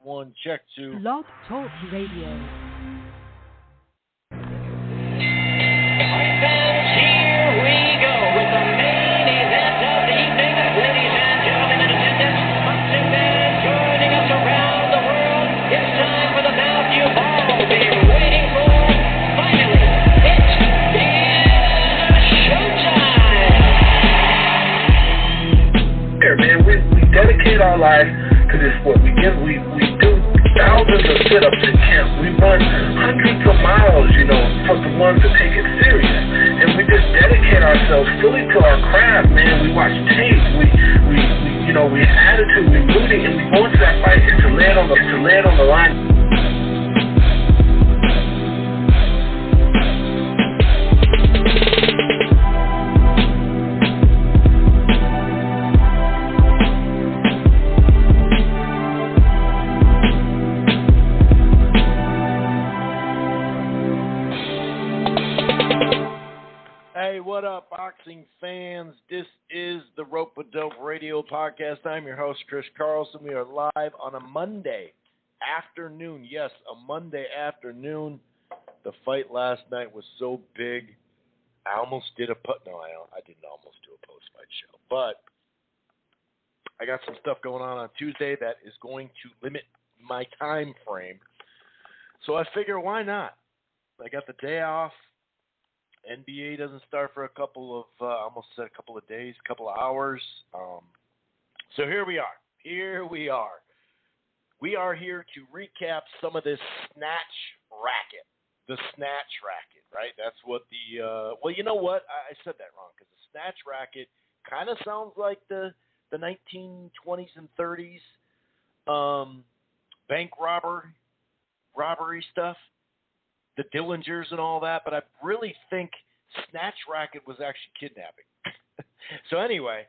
1, check 2. Blog Talk Radio. Dedicate our life to this sport. We do thousands of sit-ups in camp. We run hundreds of miles, for the ones that take it serious. And we just dedicate ourselves fully to our craft, man. We watch tape. We have attitude. We rooting, and we go into that fight to lay it on the line. What up, boxing fans? This is the Rope-A-Dope Radio Podcast. I'm your host, Chris Carlson. We are live on a Monday afternoon. Yes, a Monday afternoon. The fight last night was so big, I almost did I didn't almost do a post-fight show. But I got some stuff going on Tuesday that is going to limit my time frame. So I figure, why not? I got the day off. NBA doesn't start for a couple of days, couple of hours. So here we are. We are here to recap some of this snatch racket. The snatch racket, right? That's what well, you know what? I said that wrong, because the snatch racket kind of sounds like the 1920s and 30s bank robbery stuff. The Dillingers and all that, but I really think snatch racket was actually kidnapping. So anyway,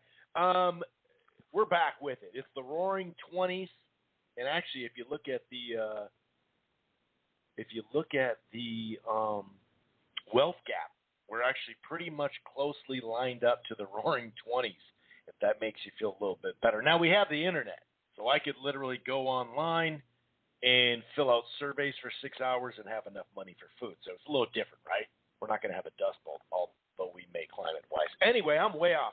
we're back with it. It's the Roaring 20s, and actually, if you look at the wealth gap, we're actually pretty much closely lined up to the Roaring 20s. If that makes you feel a little bit better. Now we have the internet, so I could literally go online and fill out surveys for 6 hours and have enough money for food. So it's a little different, right? We're not going to have a dust bowl, although we may climate-wise. Anyway, I'm way off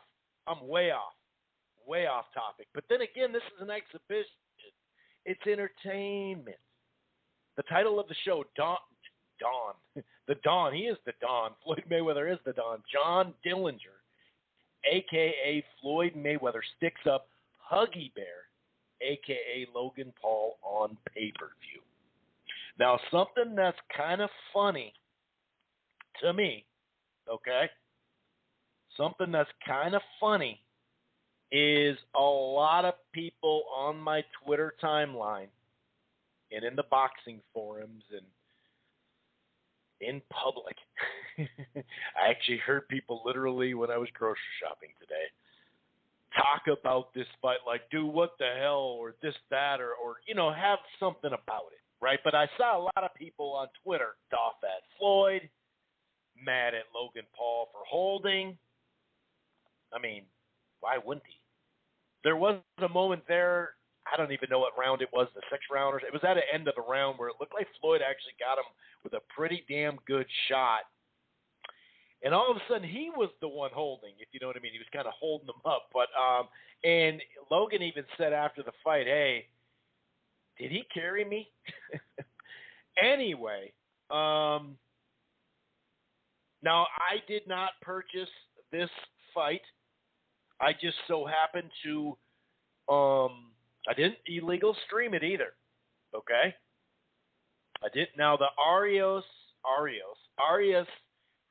topic. But then again, this is an exhibition. It's entertainment. The title of the show, Don. The Don. He is the Don. Floyd Mayweather is the Don. John Dillinger, a.k.a. Floyd Mayweather, sticks up Huggy Bear, a.k.a. Logan Paul, on pay-per-view. Now, something that's kind of funny to me, okay? Something that's kind of funny is a lot of people on my Twitter timeline and in the boxing forums and in public. I actually heard people literally when I was grocery shopping today talk about this fight like, dude, what the hell, or this, that, or have something about it, right? But I saw a lot of people on Twitter off at Floyd, mad at Logan Paul for holding. I mean, why wouldn't he? There was a moment there, I don't even know what round it was, the 6th round, or it was at the end of the round where it looked like Floyd actually got him with a pretty damn good shot. And all of a sudden, he was the one holding, if you know what I mean. He was kind of holding them up. But and Logan even said after the fight, hey, did he carry me? Anyway, now I did not purchase this fight. I just so happened to, I didn't illegal stream it either, okay? I didn't. Now, the Arias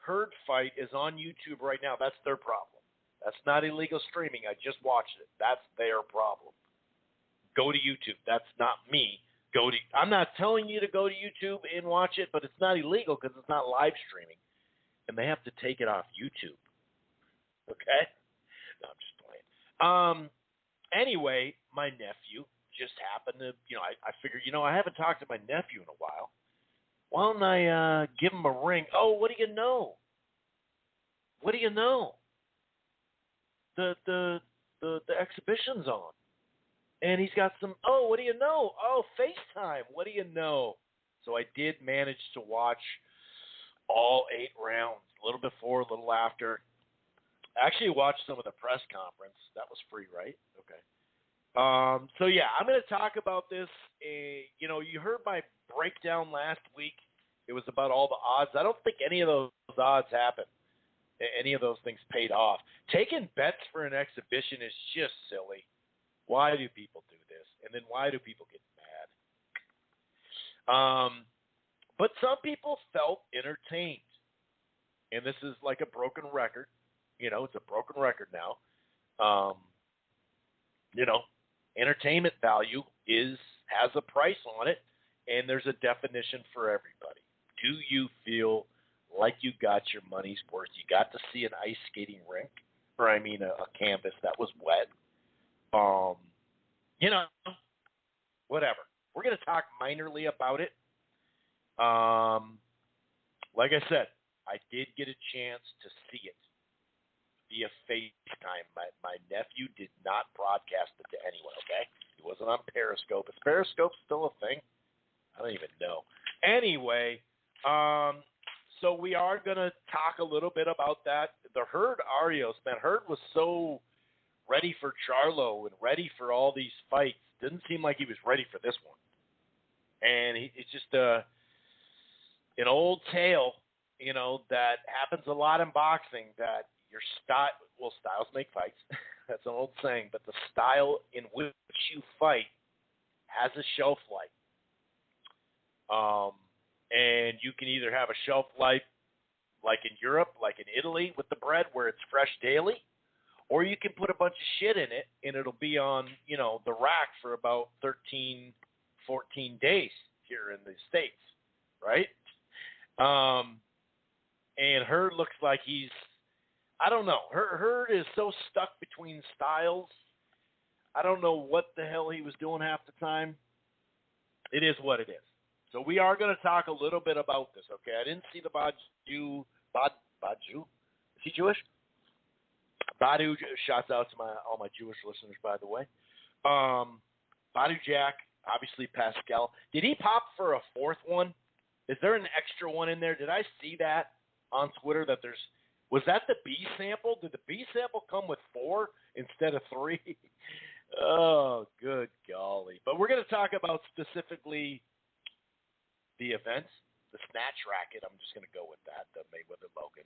Hurd fight is on YouTube right now. That's their problem. That's not illegal streaming. I just watched it. That's their problem. Go to YouTube. That's not me. I'm not telling you to go to YouTube and watch it, but it's not illegal because it's not live streaming. And they have to take it off YouTube. Okay? No, I'm just playing. Anyway, my nephew just happened to, I figured, I haven't talked to my nephew in a while. Why don't I give him a ring? Oh, what do you know? The exhibition's on. And he's got some, what do you know? Oh, FaceTime, what do you know? So I did manage to watch all 8 rounds, a little before, a little after. I actually watched some of the press conference. That was free, right? Okay. So, yeah, I'm going to talk about this. You heard my breakdown last week. It was about all the odds. I don't think any of those odds happened. Any of those things paid off. Taking bets for an exhibition is just silly. Why do people do this? And then why do people get mad? But some people felt entertained. And this is like a broken record. It's a broken record now. Entertainment value has a price on it, and there's a definition for everybody. Do you feel like you got your money's worth? You got to see an ice skating rink, or a canvas that was wet. Whatever. We're going to talk minorly about it. Like I said, I did get a chance to see it via FaceTime. My nephew did not broadcast it to anyone, okay? He wasn't on Periscope. Is Periscope still a thing? I don't even know. Anyway, so we are going to talk a little bit about that. The Herd Arios, man, Herd was so ready for Charlo and ready for all these fights. Didn't seem like he was ready for this one. And it's just an old tale, that happens a lot in boxing, that your styles make fights. That's an old saying, but the style in which you fight has a shelf life. And you can either have a shelf life like in Europe, like in Italy with the bread where it's fresh daily, or you can put a bunch of shit in it and it'll be on, the rack for about 13, 14 days here in the States, right? And Herd looks like I don't know. Herd is so stuck between styles. I don't know what the hell he was doing half the time. It is what it is. So we are going to talk a little bit about this, okay? I didn't see the Badu. Is he Jewish? Badu, shouts out to all my Jewish listeners, by the way. Badu Jack, obviously Pascal. Did he pop for a 4th one? Is there an extra one in there? Did I see that on Twitter that was that the B sample? Did the B sample come with 4 instead of 3? Oh, good golly. But we're going to talk about specifically the events, the snatch racket. I'm just going to go with that, the Mayweather Logan.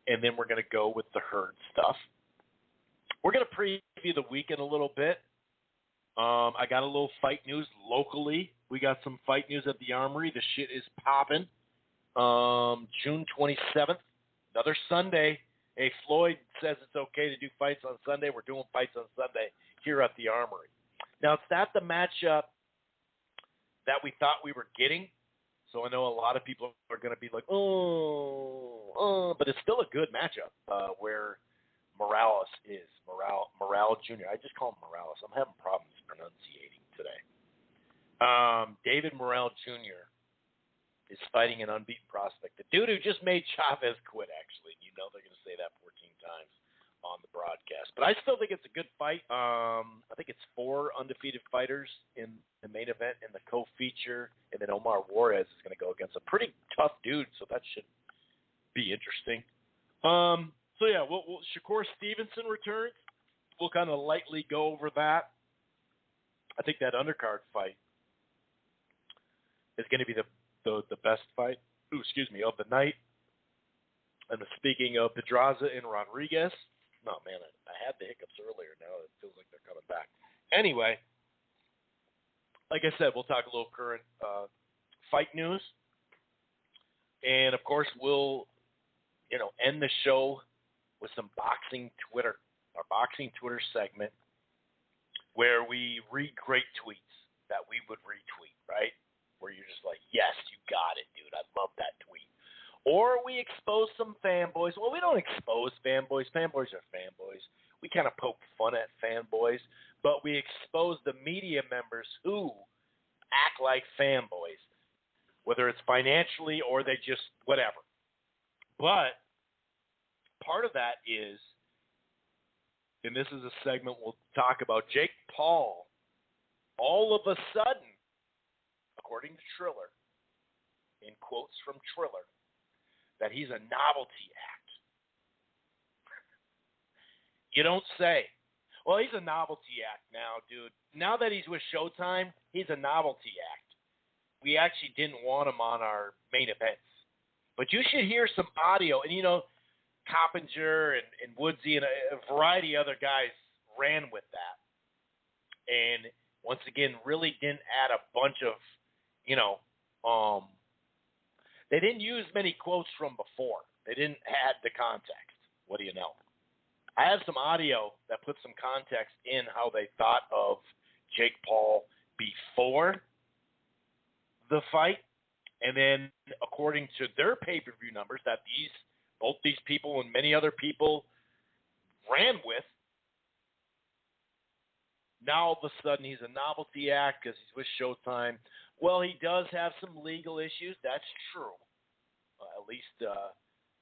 And then we're going to go with the Herd stuff. We're going to preview the weekend a little bit. I got a little fight news locally. We got some fight news at the Armory. The shit is popping. June 27th, another Sunday. Hey, Floyd says it's okay to do fights on Sunday. We're doing fights on Sunday here at the Armory. Now, it's not the matchup that we thought we were getting. So I know a lot of people are going to be like, but it's still a good matchup where Morales is. Morales Jr. I just call him Morales. I'm having problems pronunciating today. David Morales Jr. is fighting an unbeaten prospect. The dude who just made Chavez quit, actually. They're going to say that 14 times on the broadcast. But I still think it's a good fight. I think it's 4 undefeated fighters in the main event in the co-feature. And then Omar Juarez is going to go against a pretty tough dude, so that should be interesting. So, yeah, Shakur Stevenson returns. We'll kind of lightly go over that. I think that undercard fight is going to be the best fight, of the night. And speaking of Pedraza and Rodriguez, oh, man, I had the hiccups earlier. Now it feels like they're coming back. Anyway, like I said, we'll talk a little current fight news. And, of course, we'll, end the show with some boxing Twitter, our boxing Twitter segment, where we read great tweets that we would retweet, right? Where you're just like, yes, you got it, dude. I love that tweet. Or we expose some fanboys. Well, we don't expose fanboys. Fanboys are fanboys. We kind of poke fun at fanboys, but we expose the media members who act like fanboys, whether it's financially or they just whatever. But part of that is and this is a segment we'll talk about, Jake Paul, all of a sudden, according to Triller, in quotes from Triller, that he's a novelty act. You don't say. Well, he's a novelty act now, dude. Now that he's with Showtime, he's a novelty act. We actually didn't want him on our main events. But you should hear some audio. And, Coppinger and Woodsy and a variety of other guys ran with that. And, once again, really didn't add a bunch of, they didn't use many quotes from before. They didn't add the context. What do you know? I have some audio that puts some context in how they thought of Jake Paul before the fight, and then according to their pay-per-view numbers that both these people and many other people ran with, now all of a sudden he's a novelty act because he's with Showtime. Well, he does have some legal issues. That's true. At least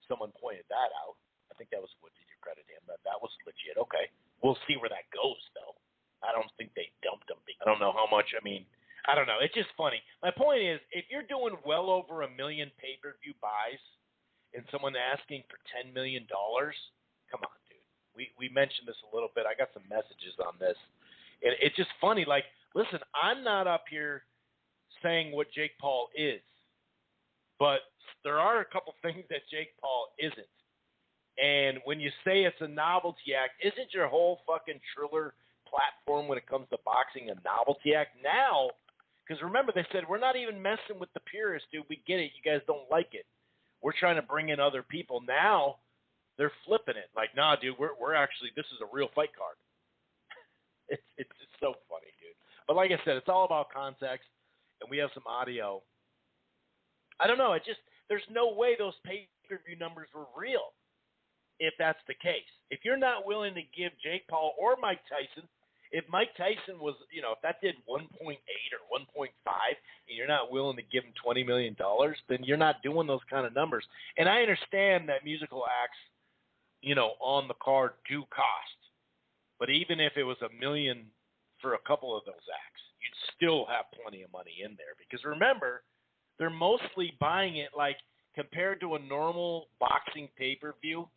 someone pointed that out. I think that was Woodsy. You credit him. That was legit. Okay. We'll see where that goes, though. I don't think they dumped him. I don't know how much. I don't know. It's just funny. My point is, if you're doing well over 1 million pay-per-view buys and someone asking for $10 million, come on, dude. We mentioned this a little bit. I got some messages on this. It's just funny. Like, listen, I'm not up here saying what Jake Paul is, but there are a couple things that Jake Paul isn't. And when you say it's a novelty act, isn't your whole fucking Triller platform when it comes to boxing a novelty act now? Because remember, they said, we're not even messing with the purists, dude. We get it. You guys don't like it. We're trying to bring in other people. Now they're flipping it. Like, nah, dude, we're actually, this is a real fight card. It's so funny, dude. But like I said, it's all about context, and we have some audio. I don't know. There's no way those pay-per-view numbers were real if that's the case. If you're not willing to give Jake Paul or Mike Tyson, if Mike Tyson was, if that did 1.8 or 1.5 and you're not willing to give him $20 million, then you're not doing those kind of numbers. And I understand that musical acts, on the card do cost. But even if it was $1 million for a couple of those acts, you'd still have plenty of money in there. Because remember, they're mostly buying it like compared to a normal boxing pay-per-view,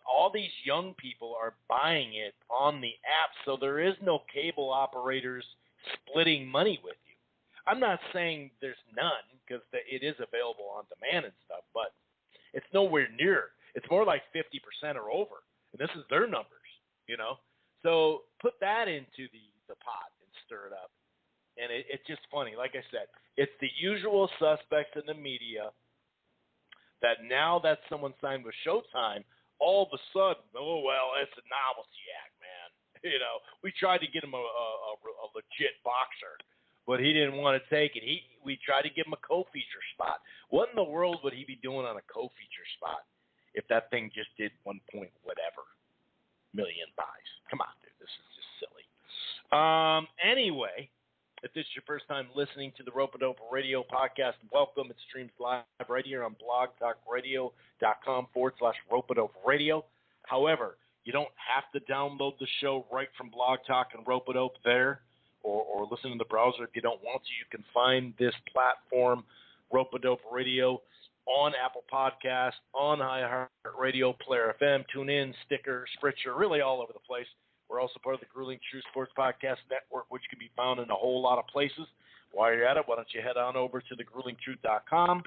all these young people are buying it on the app, so there is no cable operators splitting money with you. I'm not saying there's none because it is available on demand and stuff, but it's nowhere near. It's more like 50% or over, and this is their numbers, So put that into the pot and stir it up, and it's just funny. Like I said, it's the usual suspects in the media that now that someone signed with Showtime, all of a sudden, oh, well, it's a novelty act, man. We tried to get him a legit boxer, but he didn't want to take it. We tried to give him a co-feature spot. What in the world would he be doing on a co-feature spot if that thing just did 1 point whatever million buys? Come on, dude. This is just silly. Anyway, if this is your first time listening to the Rope-A-Dope Radio podcast, welcome. It streams live right here on blogtalkradio.com/Rope-A-Dope Radio. However, you don't have to download the show right from Blog Talk and Rope-A-Dope there or listen in the browser if you don't want to. You can find this platform, Rope-A-Dope Radio, on Apple Podcasts, on iHeartRadio, Player FM, TuneIn, Sticker, Spritzer, really all over the place. We're also part of the Grueling Truth Sports Podcast Network, which can be found in a whole lot of places. While you're at it, why don't you head on over to thegruelingtruth.com.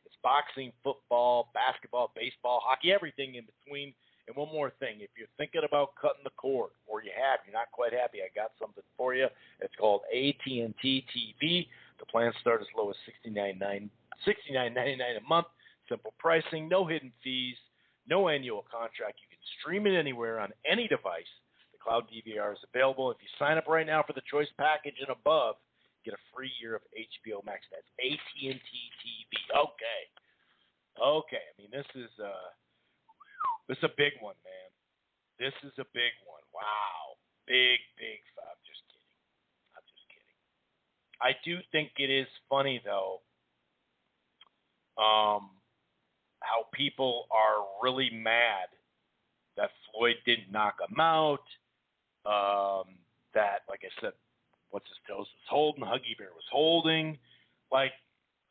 It's boxing, football, basketball, baseball, hockey, everything in between. And one more thing, if you're thinking about cutting the cord, or you're not quite happy, I got something for you. It's called AT&T TV. The plans start as low as $69.99 a month. Simple pricing, no hidden fees, no annual contract. You can stream it anywhere on any device. The cloud DVR is available. If you sign up right now for the Choice Package and above, get a free year of HBO Max. That's AT&T TV. Okay. This is a big one, man. This is a big one. Wow. Big. I'm just kidding. I do think it is funny, though, how people are really mad that Floyd didn't knock him out, that, like I said, what's his toes was holding, Huggy Bear was holding. Like,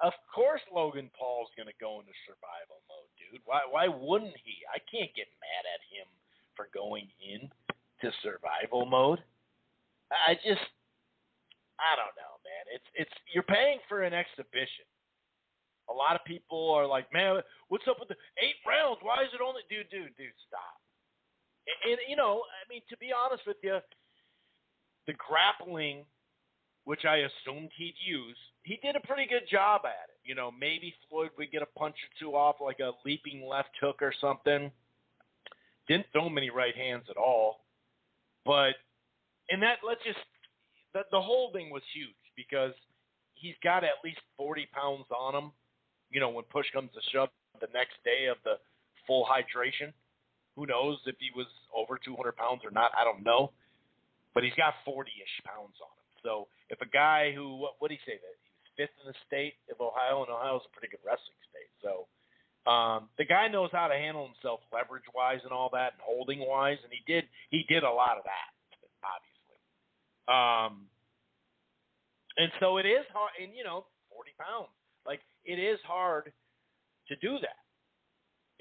of course Logan Paul's going to go into survival mode, dude. Why wouldn't he? I can't get mad at him for going into survival mode. I don't know, man. It's you're paying for an exhibition. A lot of people are like, man, what's up with the 8 rounds? Why is it only dude, stop. And you know, I mean, to be honest with you, the grappling, which I assumed he'd use, he did a pretty good job at it. You know, maybe Floyd would get a punch or two off, like a leaping left hook or something. Didn't throw many right hands at all. But, and that, the holding was huge because he's got at least 40 pounds on him, you know, when push comes to shove the next day of the full hydration. Who knows if he was over 200 pounds or not, I don't know. But he's got 40-ish pounds on him. So if a guy who, what did he say, that he was 5th in the state of Ohio, and Ohio's a pretty good wrestling state. So the guy knows how to handle himself leverage-wise and all that, and holding-wise, and he did a lot of that, obviously. And so it is hard, and, you know, 40 pounds. Like, it is hard to do that.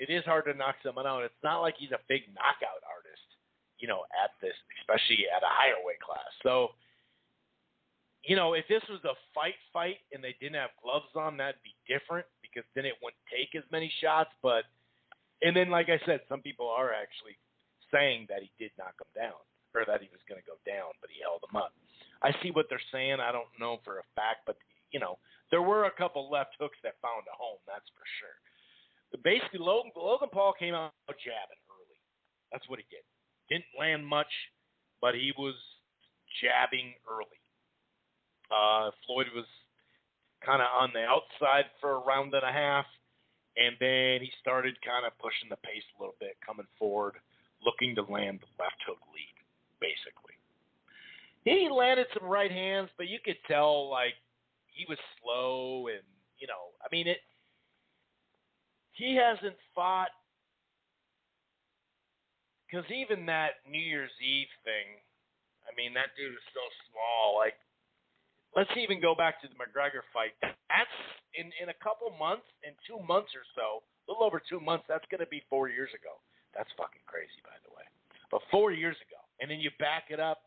It is hard to knock someone out. It's not like he's a big knockout artist, you know, at this, especially at a higher weight class. So, you know, if this was a fight and they didn't have gloves on, that'd be different because then it wouldn't take as many shots. But, and then, like I said, some people are actually saying that he did knock him down or that he was going to go down, but he held him up. I see what they're saying. I don't know for a fact, but, you know, there were a couple left hooks that found a home, that's for sure. But basically, Logan Paul came out jabbing early. That's what he did. Didn't land much, but he was jabbing early. Floyd was kind of on the outside for a round and a half, and then he started kind of pushing the pace a little bit, coming forward, looking to land the left hook lead, basically. He landed some right hands, but you could tell, like, he was slow and, you know, I mean, he hasn't fought, because even that New Year's Eve thing, I mean, that dude is so small. Like, let's even go back to the McGregor fight. That's in a couple months, in 2 months or so, a little over 2 months, that's going to be 4 years ago. That's fucking crazy, by the way. But 4 years ago. And then you back it up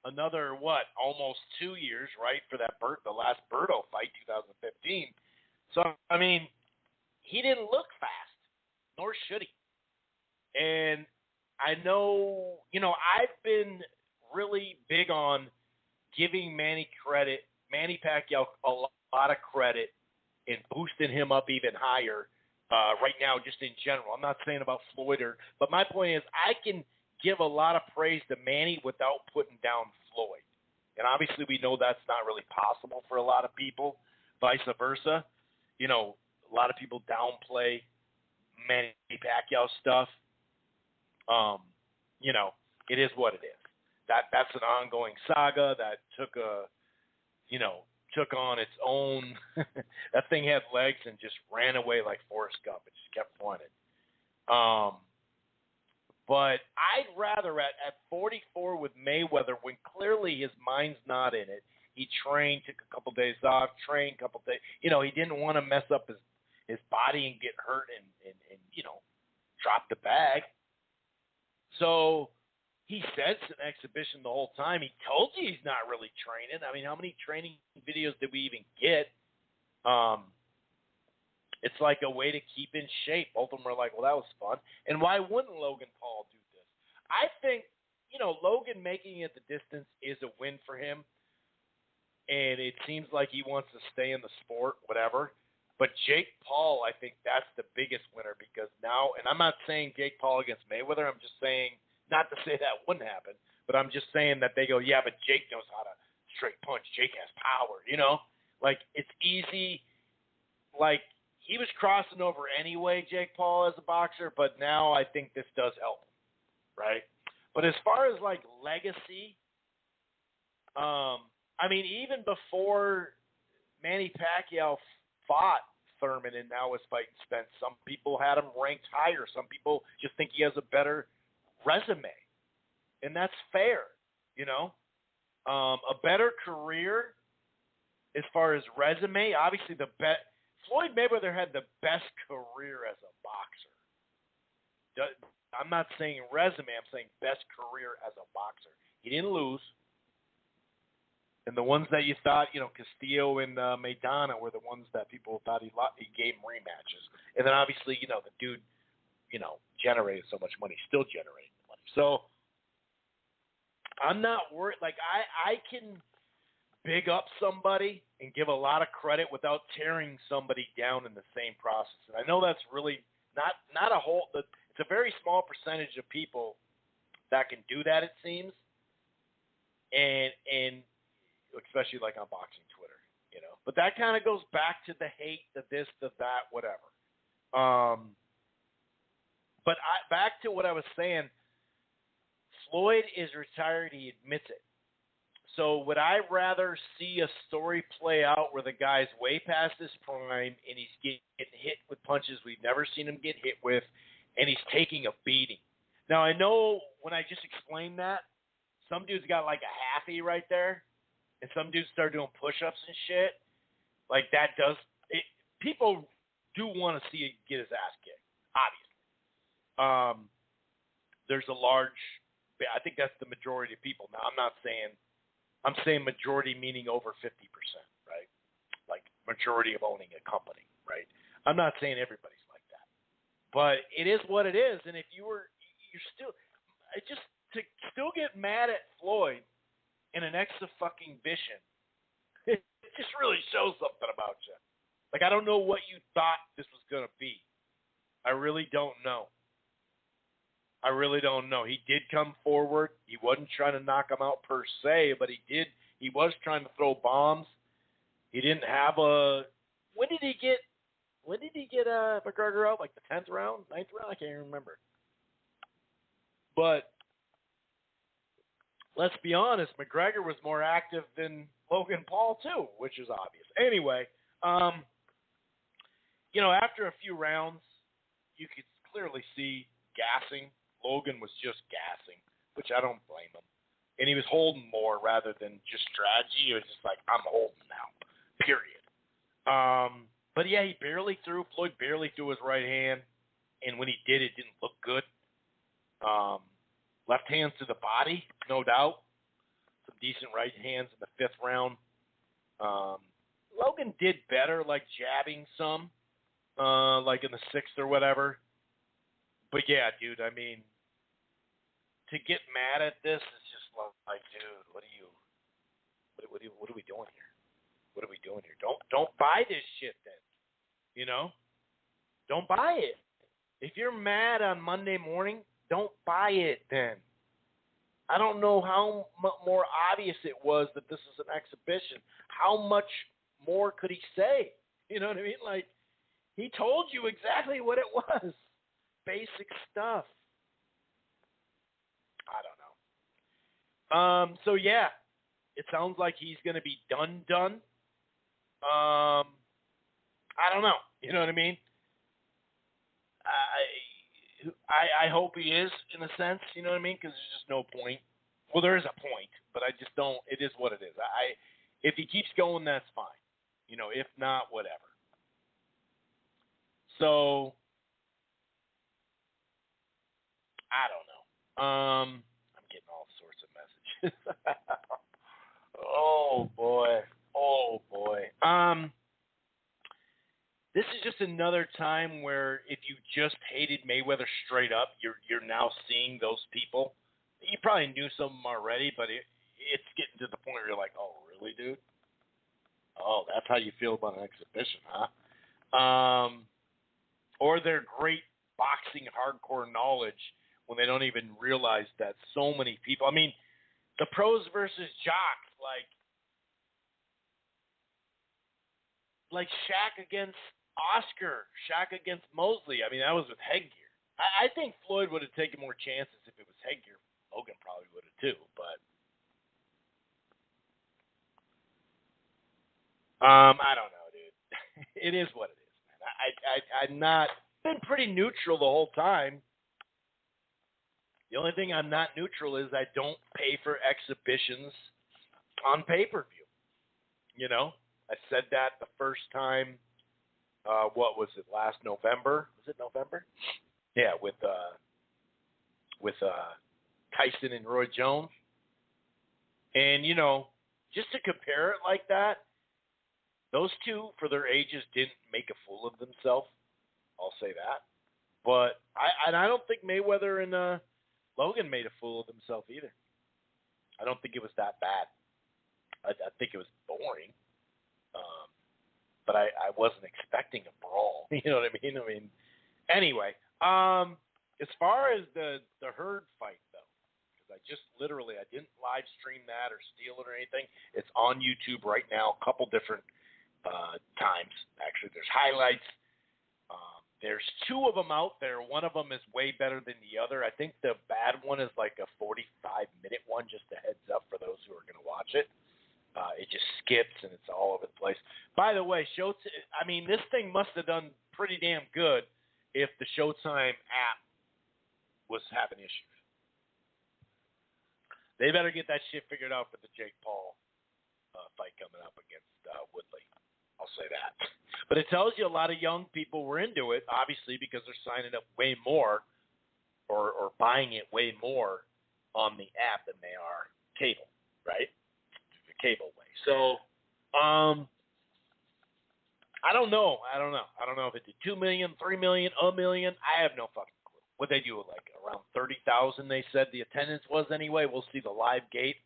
another, almost 2 years, right, for that the last Berto fight, 2015. So, I mean, he didn't look fast, nor should he. And I know, you know, I've been really big on giving Manny Pacquiao a lot of credit and boosting him up even higher right now, just in general. I'm not saying about Floyd, but my point is I can give a lot of praise to Manny without putting down Floyd. And obviously we know that's not really possible for a lot of people, vice versa. You know, a lot of people downplay Manny Pacquiao stuff. You know, it is what it is. That's an ongoing saga that took on its own. That thing had legs and just ran away like Forrest Gump. It just kept running. But I'd rather at 44 with Mayweather, when clearly his mind's not in it. He trained, took a couple days off, trained a couple days. You know, he didn't want to mess up his body and get hurt and you know, drop the bag. So he said it's an exhibition the whole time. He told you he's not really training. I mean, how many training videos did we even get? It's like a way to keep in shape. Both of them are like, well, that was fun. And why wouldn't Logan Paul do this? I think, you know, Logan making it the distance is a win for him. And it seems like he wants to stay in the sport, whatever. But Jake Paul, I think that's the biggest winner because now, and I'm not saying Jake Paul against Mayweather. I'm just saying, not to say that wouldn't happen, but I'm just saying that they go, yeah, but Jake knows how to straight punch. Jake has power, you know? Like, it's easy. Like, he was crossing over anyway, Jake Paul, as a boxer, but now I think this does help him, right? But as far as, like, legacy, I mean, even before Manny Pacquiao fought Thurman and now is fighting Spence. Some people had him ranked higher. Some people just think he has a better resume. And that's fair, you know. A better career as far as resume, obviously Floyd Mayweather had the best career as a boxer. I'm not saying resume, I'm saying best career as a boxer. He didn't lose. And the ones that you thought, you know, Castillo and Maidana were the ones that people thought he gave rematches. And then obviously, you know, the dude, you know, generated so much money, still generating money. So I'm not worried. Like, I can big up somebody and give a lot of credit without tearing somebody down in the same process. And I know that's really not a whole – it's a very small percentage of people that can do that, it seems. And especially like on boxing Twitter, you know. But that kind of goes back to the hate, the this, the that, whatever. But back to what I was saying, Floyd is retired. He admits it. So would I rather see a story play out where the guy's way past his prime and he's getting hit with punches we've never seen him get hit with, and he's taking a beating? Now, I know when I just explained that, some dude's got like a halfie right there, and some dudes start doing push-ups and shit. Like, that does it. People do want to see it get his ass kicked, obviously. There's a large, I think that's the majority of people. Now, I'm saying majority meaning over 50%, right? Like, majority of owning a company, right? I'm not saying everybody's like that. But it is what it is, and if you're still, to still get mad at Floyd in an exhibition, it just really shows something about you. Like, I don't know what you thought this was going to be. I really don't know. He did come forward. He wasn't trying to knock him out per se, but he was trying to throw bombs. He didn't have when did he get McGregor out? Like the 10th round, 9th round? I can't even remember. But let's be honest, McGregor was more active than Logan Paul too, which is obvious. Anyway, you know, after a few rounds, you could clearly see gassing. Logan was just gassing, which I don't blame him. And he was holding more rather than just strategy. He was just like, I'm holding now, period. But yeah, he barely threw. Floyd barely threw his right hand. And when he did, it didn't look good. Left hands to the body, no doubt. Some decent right hands in the 5th round. Logan did better, like jabbing some, like in the 6th or whatever. But yeah, dude, I mean, to get mad at this is just like, dude, what are we doing here? What are we doing here? Don't buy this shit then. You know? Don't buy it. If you're mad on Monday morning, don't buy it then. I don't know how more obvious it was that this is an exhibition. How much more could he say? You know what I mean? Like, he told you exactly what it was. Basic stuff. I don't know. So yeah, it sounds like he's going to be done. I don't know. You know what I mean? I hope he is, in a sense. You know what I mean? Because there's just no point. Well, there is a point, but I just don't. It is what it is. If he keeps going, that's fine. You know, if not, whatever. So I don't know. I'm getting all sorts of messages. Oh boy. This is just another time where if you just hated Mayweather straight up, you're now seeing those people. You probably knew some of them already, but it's getting to the point where you're like, oh, really, dude? Oh, that's how you feel about an exhibition, huh? Or their great boxing hardcore knowledge when they don't even realize that so many people. I mean, the pros versus jocks, like Shaq against Oscar, Shaq against Mosley. I mean, that was with headgear. I think Floyd would have taken more chances if it was headgear. Logan probably would have too, but I don't know, dude. It is what it is, man. I'm not been pretty neutral the whole time. The only thing I'm not neutral is I don't pay for exhibitions on pay-per-view. You know, I said that the first time. What was it? Last November? Was it November? Yeah, with Tyson and Roy Jones. And you know, just to compare it like that, those two for their ages didn't make a fool of themselves. I'll say that. But I don't think Mayweather and Logan made a fool of themselves either. I don't think it was that bad. I think it was boring. But I wasn't expecting a brawl. You know what I mean? Anyway, as far as the Herd fight, though, because I didn't live stream that or steal it or anything. It's on YouTube right now, a couple different times. Actually, there's highlights. There's two of them out there. One of them is way better than the other. I think the bad one is like a 45-minute one, just a heads up for those who are going to watch it. It just skips and it's all over the place. By the way, this thing must have done pretty damn good if the Showtime app was having issues. They better get that shit figured out for the Jake Paul fight coming up against Woodley. I'll say that. But it tells you a lot of young people were into it, obviously, because they're signing up way more or buying it way more on the app than they are cable, right? The cable way. So, I don't know. I don't know if it did 2 million, 3 million, a million. I have no fucking clue. What they do, like around 30,000, they said the attendance was anyway. We'll see the live gate.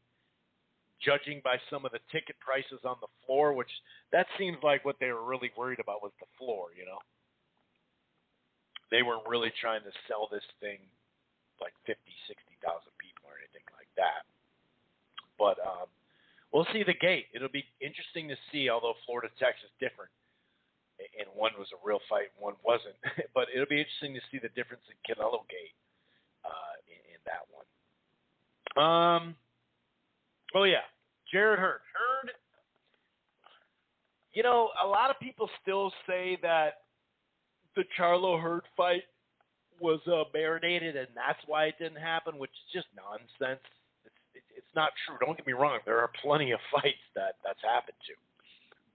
Judging by some of the ticket prices on the floor, which that seems like what they were really worried about was the floor, you know. They weren't really trying to sell this thing like 50, 60,000 people or anything like that. But we'll see the gate. It'll be interesting to see, although Florida, Texas different. And one was a real fight and one wasn't. But it'll be interesting to see the difference in Canelo Gate in that one. Oh, yeah. Jared Hurd. You know, a lot of people still say that the Charlo Hurd fight was marinated and that's why it didn't happen, which is just nonsense. It's not true. Don't get me wrong. There are plenty of fights that's happened to.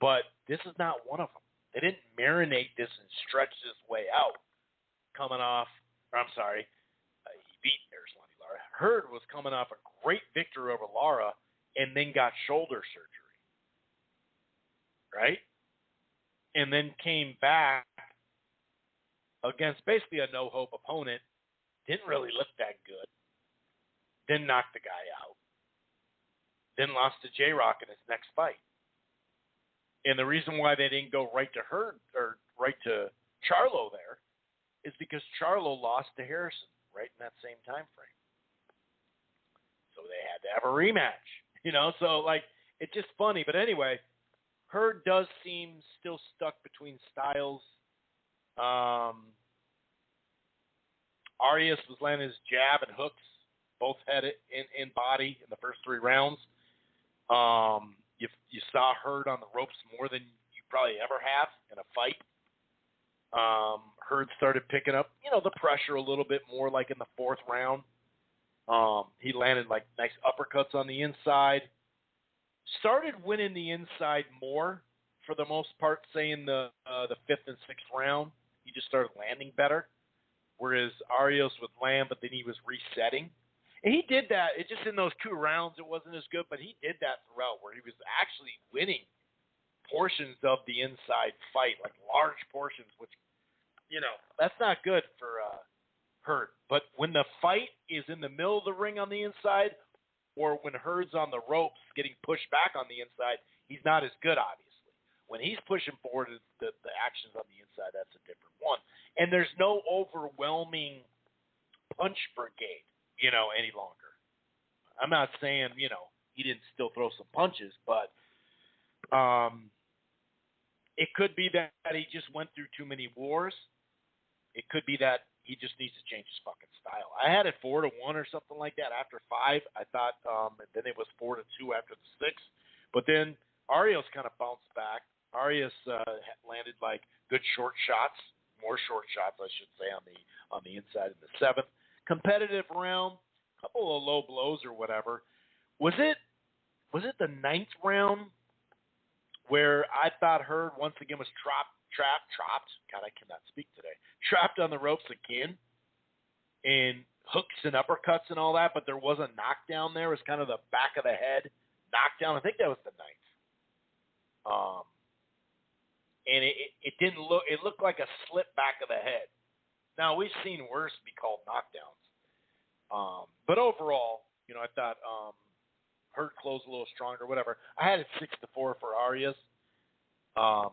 But this is not one of them. They didn't marinate this and stretch this way out. He beat Erislandy Lara. Hurd was coming off a great victory over Lara and then got shoulder surgery, right? And then came back against basically a no-hope opponent. Didn't really look that good. Then knocked the guy out. Then lost to J-Rock in his next fight. And the reason why they didn't go right to Hurd or right to Charlo there is because Charlo lost to Harrison right in that same time frame. So they had to have a rematch. You know, so, like, it's just funny. But anyway, Hurd does seem still stuck between styles. Arias was landing his jab and hooks. Both had it in body in the first 3 rounds. You saw Hurd on the ropes more than you probably ever have in a fight. Hurd started picking up, you know, the pressure a little bit more like in the 4th round. He landed like nice uppercuts on the inside. Started winning the inside more for the most part, say in the 5th and 6th round. He just started landing better. Whereas Arias would land, but then he was resetting. And he did that. It just in those 2 rounds, it wasn't as good, but he did that throughout where he was actually winning portions of the inside fight, like large portions, which, you know, that's not good for Hurd. But when the fight is in the middle of the ring on the inside or when Hurd's on the ropes getting pushed back on the inside, he's not as good, obviously. When he's pushing forward, the actions on the inside, that's a different one. And there's no overwhelming punch brigade, you know, any longer. I'm not saying, you know, he didn't still throw some punches, but it could be that he just went through too many wars. It could be that he just needs to change his fucking style. I had it 4-1 or something like that after 5. I thought, and then it was 4-2 after the 6. But then Arias kind of bounced back. Arias landed like good short shots more short shots, I should say, on the inside in the 7th. Competitive round, couple of low blows or whatever. Was it the 9th round where I thought Hurd once again was trapped? God, I cannot speak today. Trapped on the ropes again, and hooks and uppercuts and all that, but there was a knockdown there. It was kind of the back of the head knockdown. I think that was the 9th. And it didn't look. It looked like a slip back of the head. Now we've seen worse be called knockdowns. But overall, I thought Hurd closed a little stronger. Whatever. I had it 6-4 for Arias. 2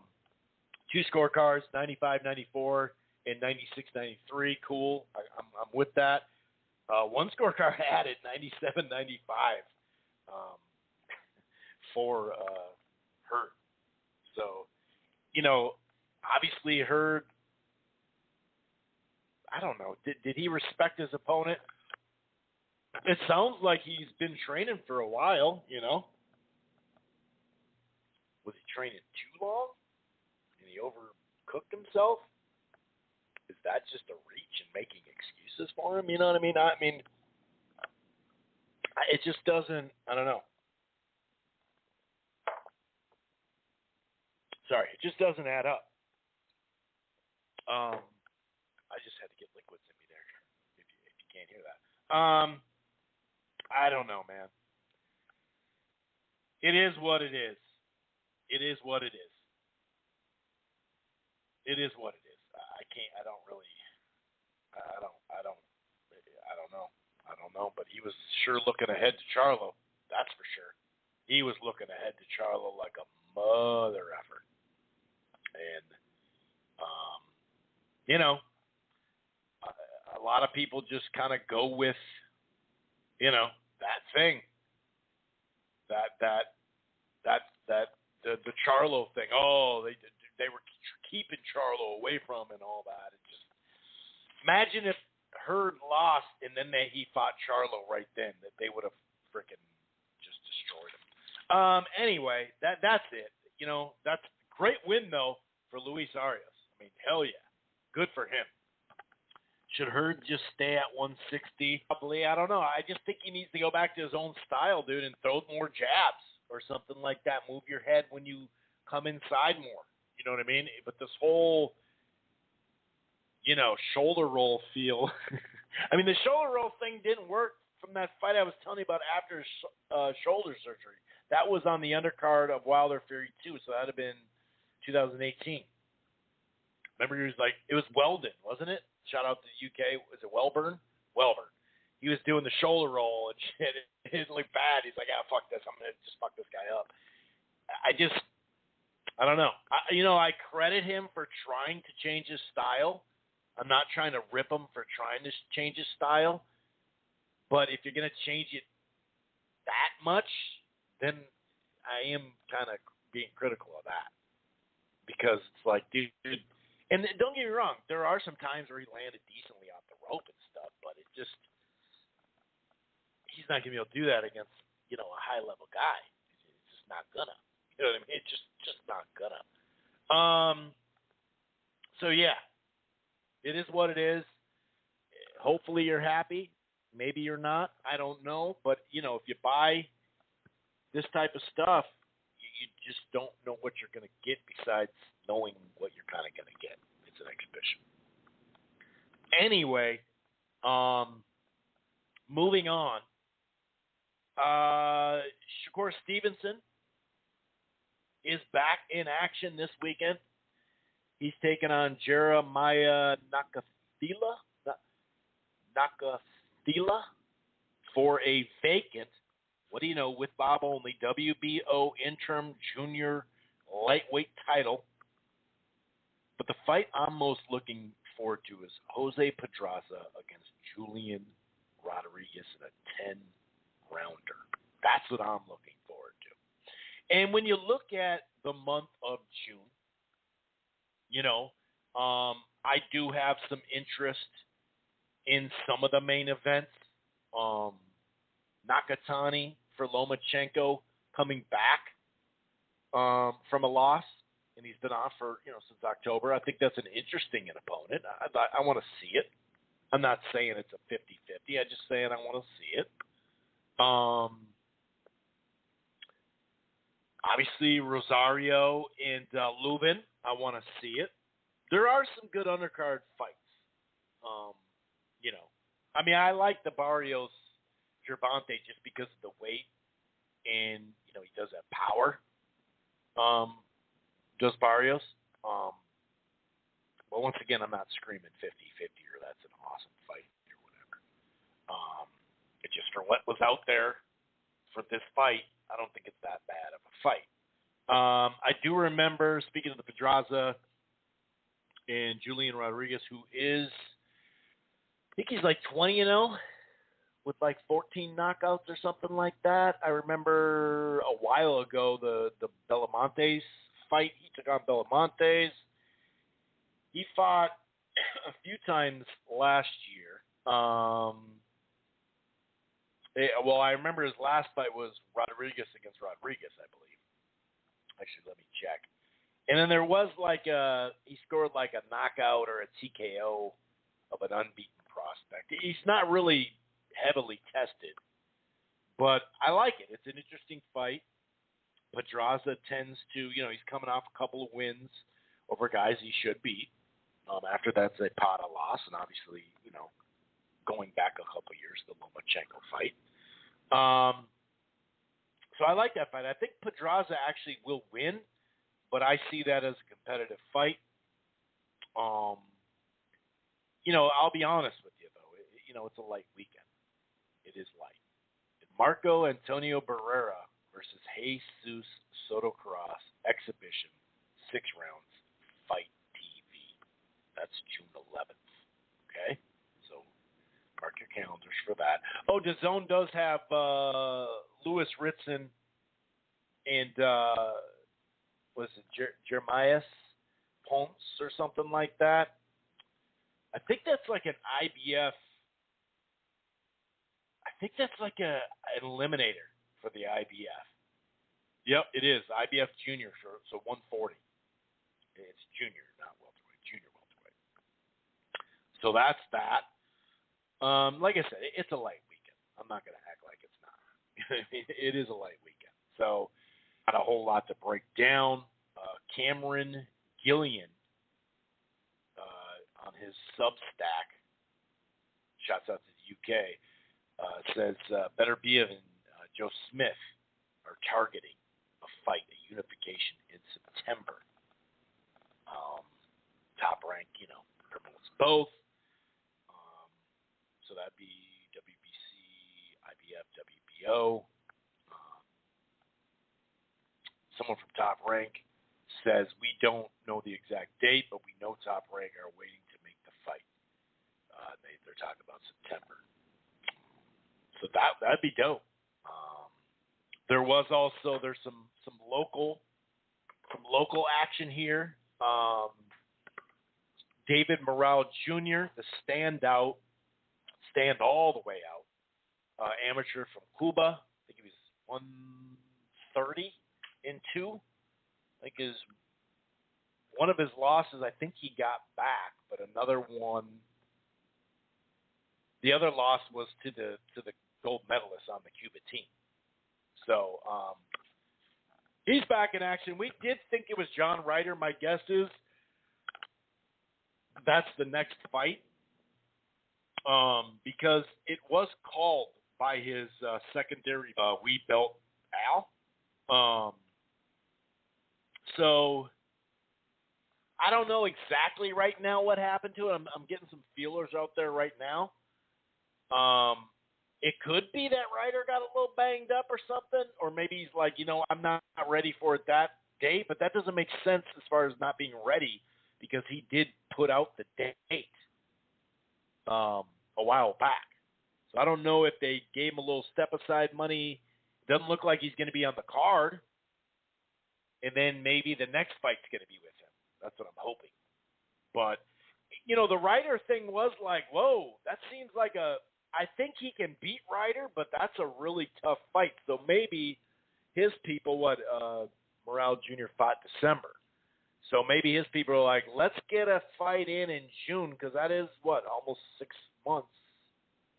scorecards, 95-94 and 96-93. Cool. I'm with that. 1 scorecard added, 97-95 for Hurd. So, obviously Hurd, I don't know, did he respect his opponent? It sounds like he's been training for a while, Was he training too long? And he overcooked himself? Is that just a reach and making excuses for him? You know what I mean? It just doesn't, I don't know. Sorry, it just doesn't add up. I just had to get liquids in me there, if you can't hear that. I don't know, man. It is what it is. It is what it is. It is what it is. I don't know, but he was sure looking ahead to Charlo. That's for sure. He was looking ahead to Charlo like a mother effer. And, a lot of people just kind of go with, that thing. The Charlo thing. Oh, they were keeping Charlo away from him and all that. It just, imagine if Hurd lost and then he fought Charlo right then, that they would have freaking just destroyed him. Anyway, that's it. That's a great win though for Luis Arias. I mean, hell yeah, good for him. Should Hurd just stay at 160? Probably. I don't know. I just think he needs to go back to his own style, dude, and throw more jabs or something like that. Move your head when you come inside more. You know what I mean? But this whole, shoulder roll feel. I mean, the shoulder roll thing didn't work from that fight I was telling you about after his shoulder surgery. That was on the undercard of Wilder Fury 2, so that would have been 2018. Remember, it was Weldon, wasn't it? Shout out to the UK. Was it Welburn? Welburn. He was doing the shoulder roll and shit. It didn't look bad. He's like, fuck this. I'm going to just fuck this guy up. I don't know. I credit him for trying to change his style. I'm not trying to rip him for trying to change his style. But if you're going to change it that much, then I am kind of being critical of that. Because it's like, dude, and don't get me wrong, there are some times where he landed decently off the rope and stuff, but it just, he's not going to be able to do that against, a high-level guy. It's just not gonna. You know what I mean? It's just not gonna. So, yeah, it is what it is. Hopefully you're happy. Maybe you're not. I don't know. But, if you buy this type of stuff, you just don't know what you're going to get besides knowing what you're kind of going to get. It's an exhibition. Anyway, moving on. Shakur Stevenson is back in action this weekend. He's taking on Jeremiah Nakathila for a vacant, with Bob only, WBO interim junior lightweight title. But the fight I'm most looking forward to is Jose Pedraza against Julian Rodriguez in a 10-rounder. That's what I'm looking forward to. And when you look at the month of June, I do have some interest in some of the main events. Nakatani for Lomachenko coming back from a loss. and he's been off for since October. I think that's an interesting opponent. I want to see it. I'm not saying it's a 50-50. I'm just saying I want to see it. Obviously, Rosario and Logan, I want to see it. There are some good undercard fights. I like the Barrios Gervonta just because of the weight, and he does have power. Does Barrios? But once again, I'm not screaming 50-50 or that's an awesome fight or whatever. It's just for what was out there for this fight, I don't think it's that bad of a fight. I do remember, speaking of the Pedraza and Julian Rodriguez, who is, I think he's like 20-0 with like 14 knockouts or something like that. I remember a while ago the Belamontes fight. He took on Belamontes. He fought a few times last year. I remember his last fight was Rodriguez against Rodriguez, I believe. Actually, let me check. And then there was he scored like a knockout or a TKO of an unbeaten prospect. He's not really heavily tested, but I like it. It's an interesting fight. Pedraza tends to, he's coming off a couple of wins over guys he should beat. After that's a Pata loss, and obviously, going back a couple of years, the Lomachenko fight. So I like that fight. I think Pedraza actually will win, but I see that as a competitive fight. I'll be honest with you, though. It's a light weekend. It is light. Marco Antonio Barrera versus Jesus Soto Cross exhibition, 6 rounds, Fight TV. That's June 11th. Okay? So mark your calendars for that. Oh, DAZN does have Louis Ritson and was it Jeremias Ponce or something like that? I think that's like an IBF. I think that's like an eliminator for the IBF. Yep, it is. IBF junior, so 140. It's junior, not welterweight. Junior welterweight. So that's that. Like I said, it's a light weekend. I'm not going to act like it's not. It is a light weekend. So not a whole lot to break down. Cameron Gillian on his Substack, shouts out to the UK, says Beterbiev and Joe Smith are targeting a fight, a unification in September. Top Rank, promotes both. So that'd be WBC, IBF, WBO. Someone from Top Rank says, we don't know the exact date, but we know Top Rank are waiting to make the fight. They're talking about September. So that'd be dope. There's some local action here. David Morale Jr., the stand all the way out, amateur from Cuba. I think he was 130-2. I think one of his losses, I think he got back, but another one. The other loss was to the gold medalist on the Cuba team. So he's back in action. We did think it was John Ryder. My guess is that's the next fight because it was called by his secondary wheat belt Al. So I don't know exactly right now what happened to it. I'm getting some feelers out there right now. It could be that Ryder got a little banged up or something, or maybe he's like, I'm not ready for it that day, but that doesn't make sense as far as not being ready because he did put out the date a while back. So I don't know if they gave him a little step-aside money. Doesn't look like he's going to be on the card. And then maybe the next fight's going to be with him. That's what I'm hoping. But, the Ryder thing was like, whoa, that seems like I think he can beat Ryder, but that's a really tough fight. So maybe his people, Morale Jr. fought December. So maybe his people are like, let's get a fight in June because that is, almost 6 months,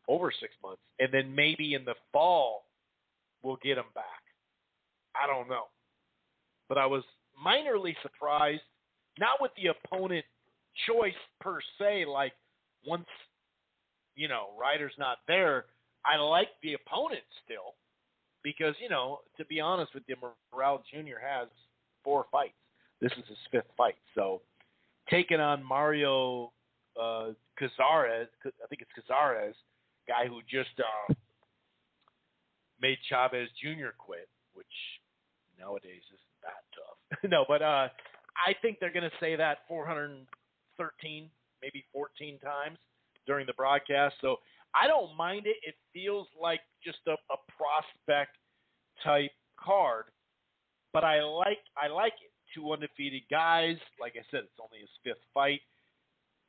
over 6 months. And then maybe in the fall we'll get him back. I don't know. But I was minorly surprised, not with the opponent choice per se, like once, Ryder's not there, I like the opponent still because, to be honest with you, Morrell Jr. has 4 fights. This is his 5th fight. So taking on Mario Cazares, I think it's Cazares, guy who just made Chavez Jr. quit, which nowadays isn't that tough. No, but I think they're going to say that 413, maybe 14 times during the broadcast. So I don't mind it. It feels like just a prospect type card, but I like it. 2 undefeated guys. Like I said, it's only his 5th fight.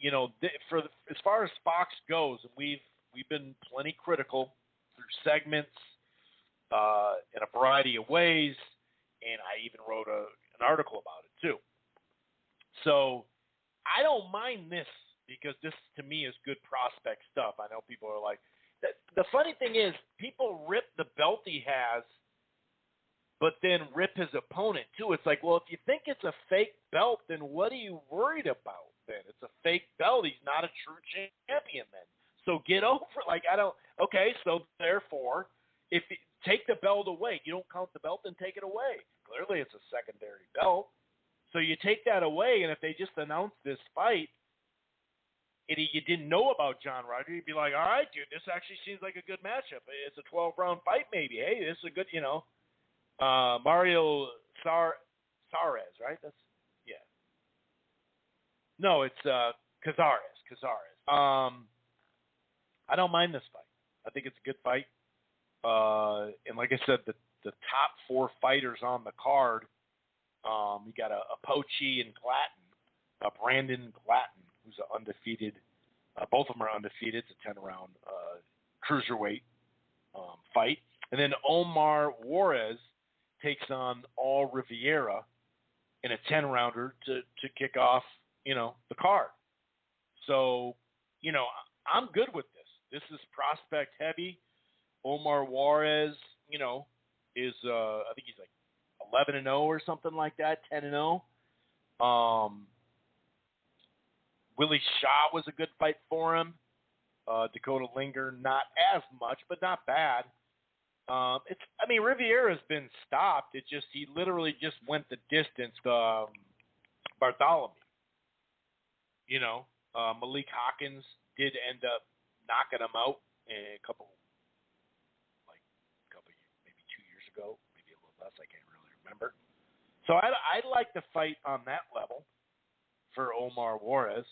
As far as Fox goes, and we've been plenty critical through segments in a variety of ways, and I even wrote an article about it too. So I don't mind this because this to me is good prospect stuff. I know people are like, the funny thing is people rip the belt he has, but then rip his opponent too. It's like, well, if you think it's a fake belt, then what are you worried about then? It's a fake belt. He's not a true champion then. So get over it. Like, okay, so therefore, if you take the belt away, you don't count the belt, then take it away. Clearly it's a secondary belt. So you take that away, and if they just announced this fight, and you didn't know about John Ryder, you'd be like, all right, dude, this actually seems like a good matchup. It's a 12-round fight maybe. Hey, this is a good, Mario Cazares, right? No, it's Cazares. I don't mind this fight. I think it's a good fight. And like I said, the top 4 fighters on the card, you got a Pochi and Glatton, Brandon Glatton, who's an undefeated. Both of them are undefeated. It's a 10-round cruiserweight fight. And then Omar Juarez takes on Al Riviera in a 10-rounder to kick off, the card. So, I'm good with this. This is prospect heavy. Omar Juarez, is I think he's like 11-0 or something like that, 10-0. Willie Shaw was a good fight for him. Dakota Dillinger, not as much, but not bad. Riviera's been stopped. He literally just went the distance. Bartholomew, Malik Hawkins did end up knocking him out a couple, maybe 2 years ago, maybe a little less. I can't really remember. So I'd like to fight on that level for Omar Juarez.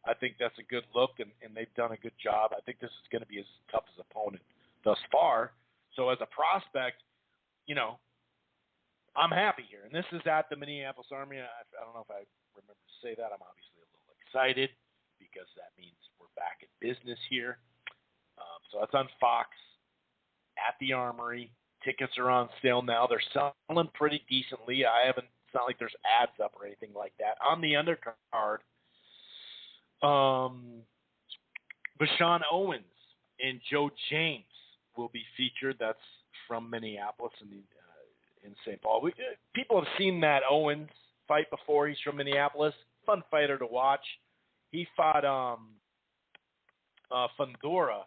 I think that's a good look, and they've done a good job. I think this is going to be as tough as opponent thus far. So as a prospect, I'm happy here. And this is at the Minneapolis Army. I don't know if I remember to say that. I'm obviously a little excited because that means we're back in business here. So that's on Fox at the Armory. Tickets are on sale now. They're selling pretty decently. It's not like there's ads up or anything like that. On the undercard, Bashan Owens and Joe James will be featured. That's from Minneapolis in St. Paul. People have seen that Owens fight before. He's from Minneapolis. Fun fighter to watch. He fought Fundora,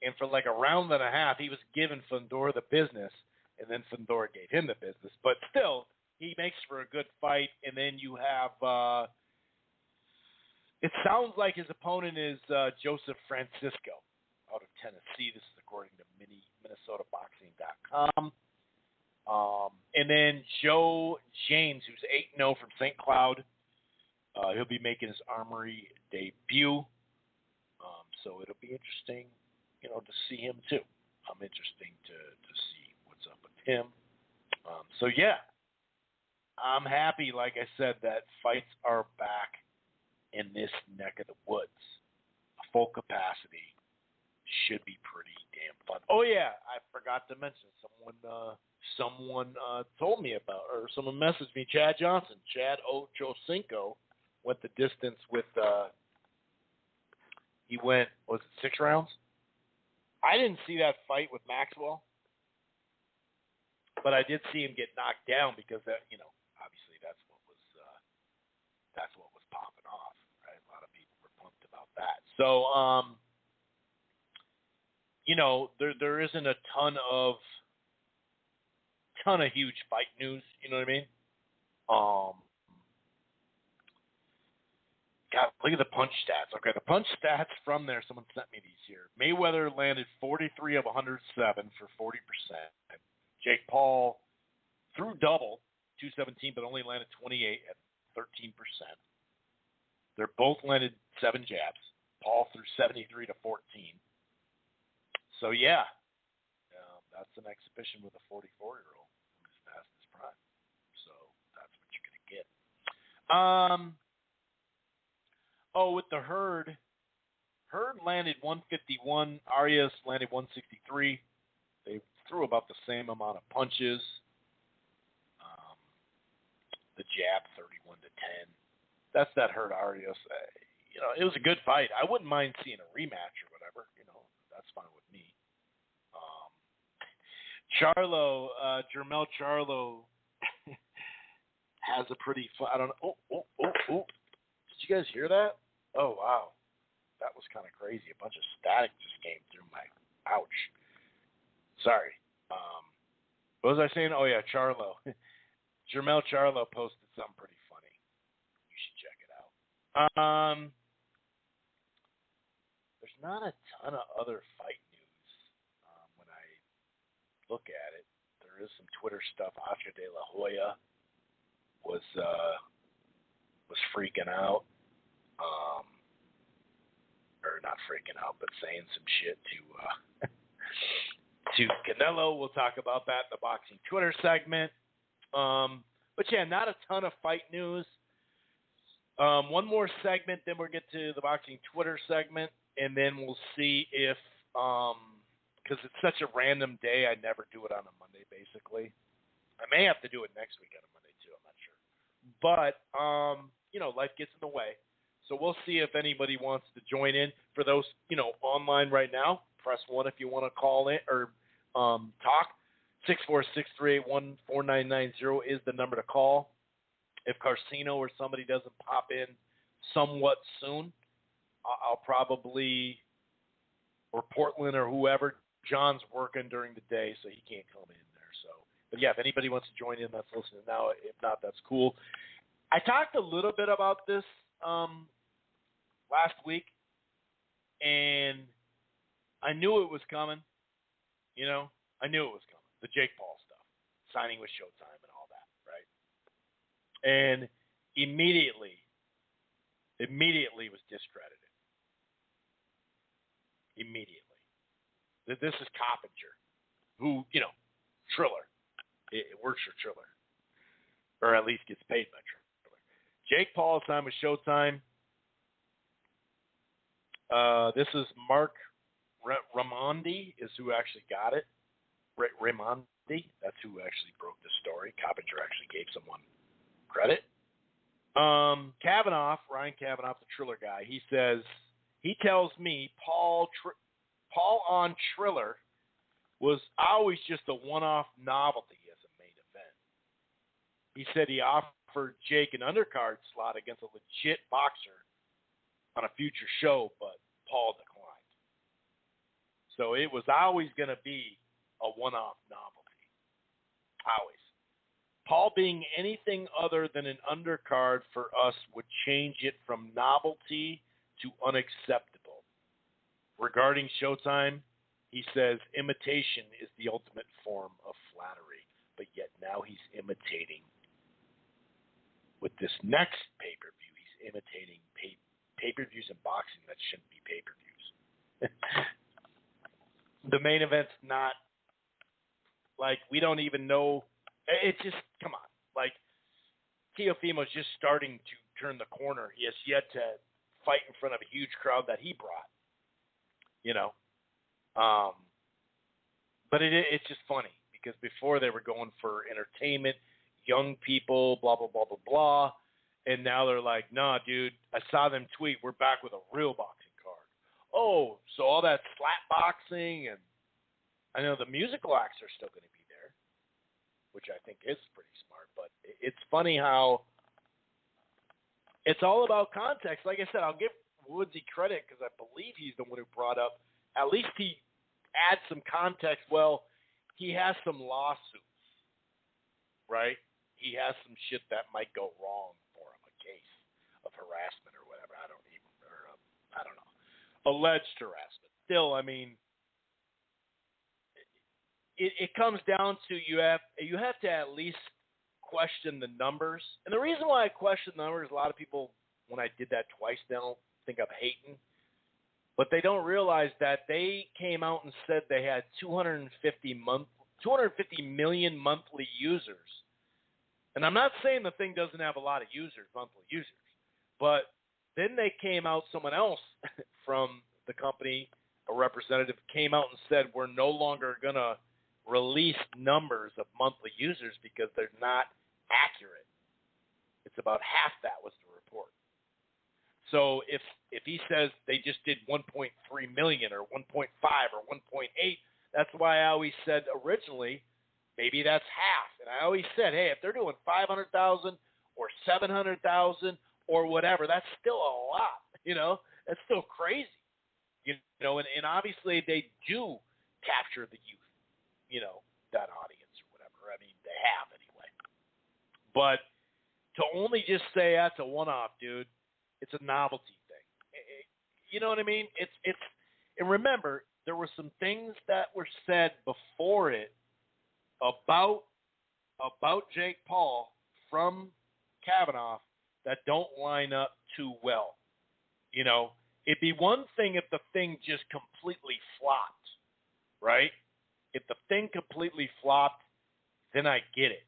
and for like a round and a half, he was giving Fundora the business, and then Fundora gave him the business. But still, he makes for a good fight. And then you have it sounds like his opponent is Joseph Francisco out of Tennessee. This is according to MinnesotaBoxing.com. And then Joe James, who's 8-0 from St. Cloud. He'll be making his Armory debut. So it'll be interesting, to see him too. Interesting to see what's up with him. So yeah, I'm happy, like I said, that fights are back in this neck of the woods, full capacity, should be pretty damn fun. Oh yeah, I forgot to mention someone told me about, or someone messaged me. Chad Johnson, Chad Ochocinco, went the distance with. He went, was it 6 rounds? I didn't see that fight with Maxwell, but I did see him get knocked down because that, obviously that's what was popping off, right? A lot of people were pumped about that. So, there isn't a ton of huge fight news. You know what I mean? God, look at the punch stats. Okay, the punch stats from there. Someone sent me these here. Mayweather landed 43 of 107 for 40%. Jake Paul threw double, 217, but only landed 28 at 13%. They're both landed 7 jabs. Paul threw 73 to 14. So yeah, that's an exhibition with a 44-year-old who's past his prime. So that's what you're gonna get. With the Herd landed 151. Arias landed 163. They threw about the same amount of punches. The jab 31 to 10. That's that Herd Arias. It was a good fight. I wouldn't mind seeing a rematch or whatever. That's fine with me. Jermell Charlo has a pretty fun. I don't know. Oh. Did you guys hear that? Oh, wow. That was kind of crazy. A bunch of static just came through my ouch. Sorry. What was I saying? Oh, yeah, Charlo. Jermell Charlo posted something pretty funny. You should check it out. There's not a ton of other fight news when I look at it. There is some Twitter stuff. Oscar De La Hoya was freaking out. Or not freaking out, but saying some shit to Canelo. We'll talk about that in the boxing Twitter segment. But yeah, not a ton of fight news. One more segment, then we'll get to the boxing Twitter segment, and then we'll see if, because it's such a random day, I never do it on a Monday, basically. I may have to do it next week on a Monday, too. I'm not sure. But, life gets in the way. So we'll see if anybody wants to join in. For those, online right now, press 1 if you want to call in or talk. 646-381-4990 is the number to call. If Carcino or somebody doesn't pop in somewhat soon, I'll probably, or Portland or whoever, John's working during the day, so he can't come in there. So, but yeah, if anybody wants to join in, that's listening now. If not, that's cool. I talked a little bit about this last week, and I knew it was coming. I knew it was coming. The Jake Paul stuff, signing with Showtime and all that, right? And immediately was discredited. Immediately. This is Coppinger, who, Triller. It works for Triller. Or at least gets paid by Triller. Jake Paul signed with Showtime. This is Mark Raimondi is who actually got it. Raimondi, that's who actually broke the story. Coppinger actually gave someone credit. Ryan Kavanaugh, the Triller guy, he tells me Paul on Triller was always just a one-off novelty as a main event. He said he offered Jake an undercard slot against a legit boxer on a future show, but Paul declined. So it was always going to be a one-off novelty. Always. Paul being anything other than an undercard for us would change it from novelty to unacceptable. Regarding Showtime, he says imitation is the ultimate form of flattery, but yet now he's imitating. With this next pay-per-view, he's imitating pay-per-views in boxing that shouldn't be pay-per-views. The main event's not, we don't even know. It's just, come on. Teofimo's just starting to turn the corner. He has yet to fight in front of a huge crowd that he brought. But it's just funny because before they were going for entertainment, young people, blah, blah, blah, blah, blah. And now they're like, nah, dude, I saw them tweet, we're back with a real boxing card. Oh, so all that slap boxing, and I know the musical acts are still going to be there, which I think is pretty smart. But it's funny how it's all about context. Like I said, I'll give Woodsy credit because I believe he's the one who brought up, at least he adds some context. Well, he has some lawsuits, right? He has some shit that might go wrong for him, a case of harassment or whatever. I don't know. Alleged harassment. Still, I mean, it comes down to you have to at least question the numbers. And the reason why I question the numbers, a lot of people, when I did that twice, they don't think I'm hating. But they don't realize that they came out and said they had 250 million monthly users. And I'm not saying the thing doesn't have a lot of monthly users. But then they came out, someone else from the company, a representative, came out and said, we're no longer going to release numbers of monthly users because they're not accurate. It's about half that was the report. So if he says they just did 1.3 million or 1.5 or 1.8, that's why I always said originally maybe that's half. And I always said, hey, if they're doing 500,000 or 700,000 or whatever, that's still a lot. That's still crazy. And obviously they do capture the youth, that audience or whatever. I mean, they have anyway. But to only just say that's a one-off, dude, it's a novelty thing. You know what I mean? And remember, there were some things that were said before it about Jake Paul from Kavanaugh that don't line up too well. It'd be one thing if the thing just completely flopped, right? If the thing completely flopped, then I get it.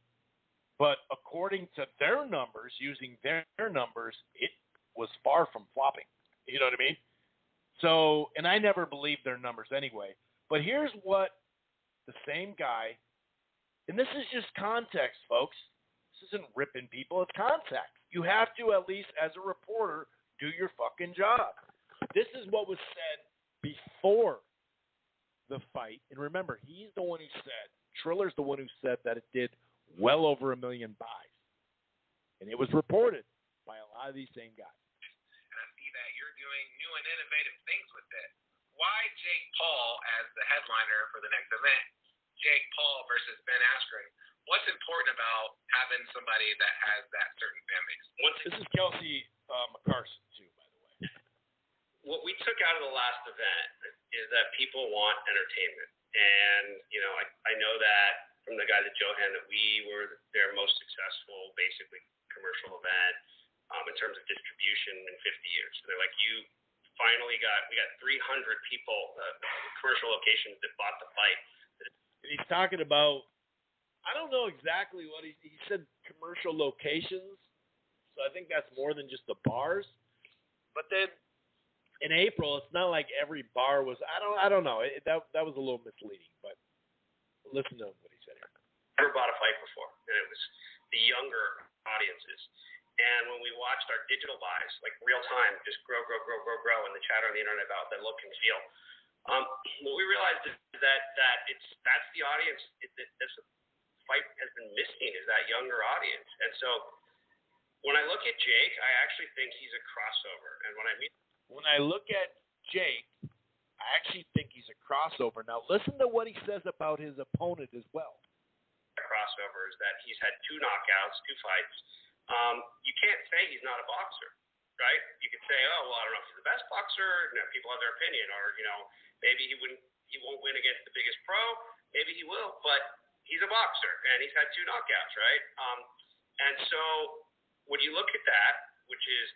But according to their numbers, using their numbers, it was far from flopping. You know what I mean? So, and I never believed their numbers anyway. But here's what the same guy, and this is just context, folks. This isn't ripping people. It's context. You have to, at least as a reporter, do your fucking job. This is what was said before the fight. And remember, he's the one who said, Triller's the one who said that it did well over 1 million buys. And it was reported by a lot of these same guys. And I see that you're doing new and innovative things with it. Why Jake Paul as the headliner for the next event? Jake Paul versus Ben Askren. What's important about having somebody that has that certain fan base? This is Kelsey McCarson, too, by the way. What we took out of the last event is that people want entertainment. And, I know that from the guys at Johan that we were their most successful, basically, commercial event in terms of distribution in 50 years. So they're like, we got 300 people, commercial locations that bought the fight. And he's talking about, I don't know exactly what he said, commercial locations. So I think that's more than just the bars. But then in April, it's not like every bar was. I don't know. That was a little misleading. But listen to what he said here. Never bought a fight before, and it was the younger audiences. And when we watched our digital buys, like real time, just grow, and the chatter on the internet about the look and feel. What we realized is that that's the audience. This fight has been missing is that younger audience. And so when I look at Jake, I actually think he's a crossover. And when I look at Jake, I actually think he's a crossover. Now listen to what he says about his opponent as well. Crossover is that he's had 2 knockouts, 2 fights. You can't say he's not a boxer, right? You could say, oh, well, I don't know if he's the best boxer. People have their opinion, or maybe he won't win against the biggest pro. Maybe he will, but he's a boxer and he's had 2 knockouts, right? And so when you look at that, which is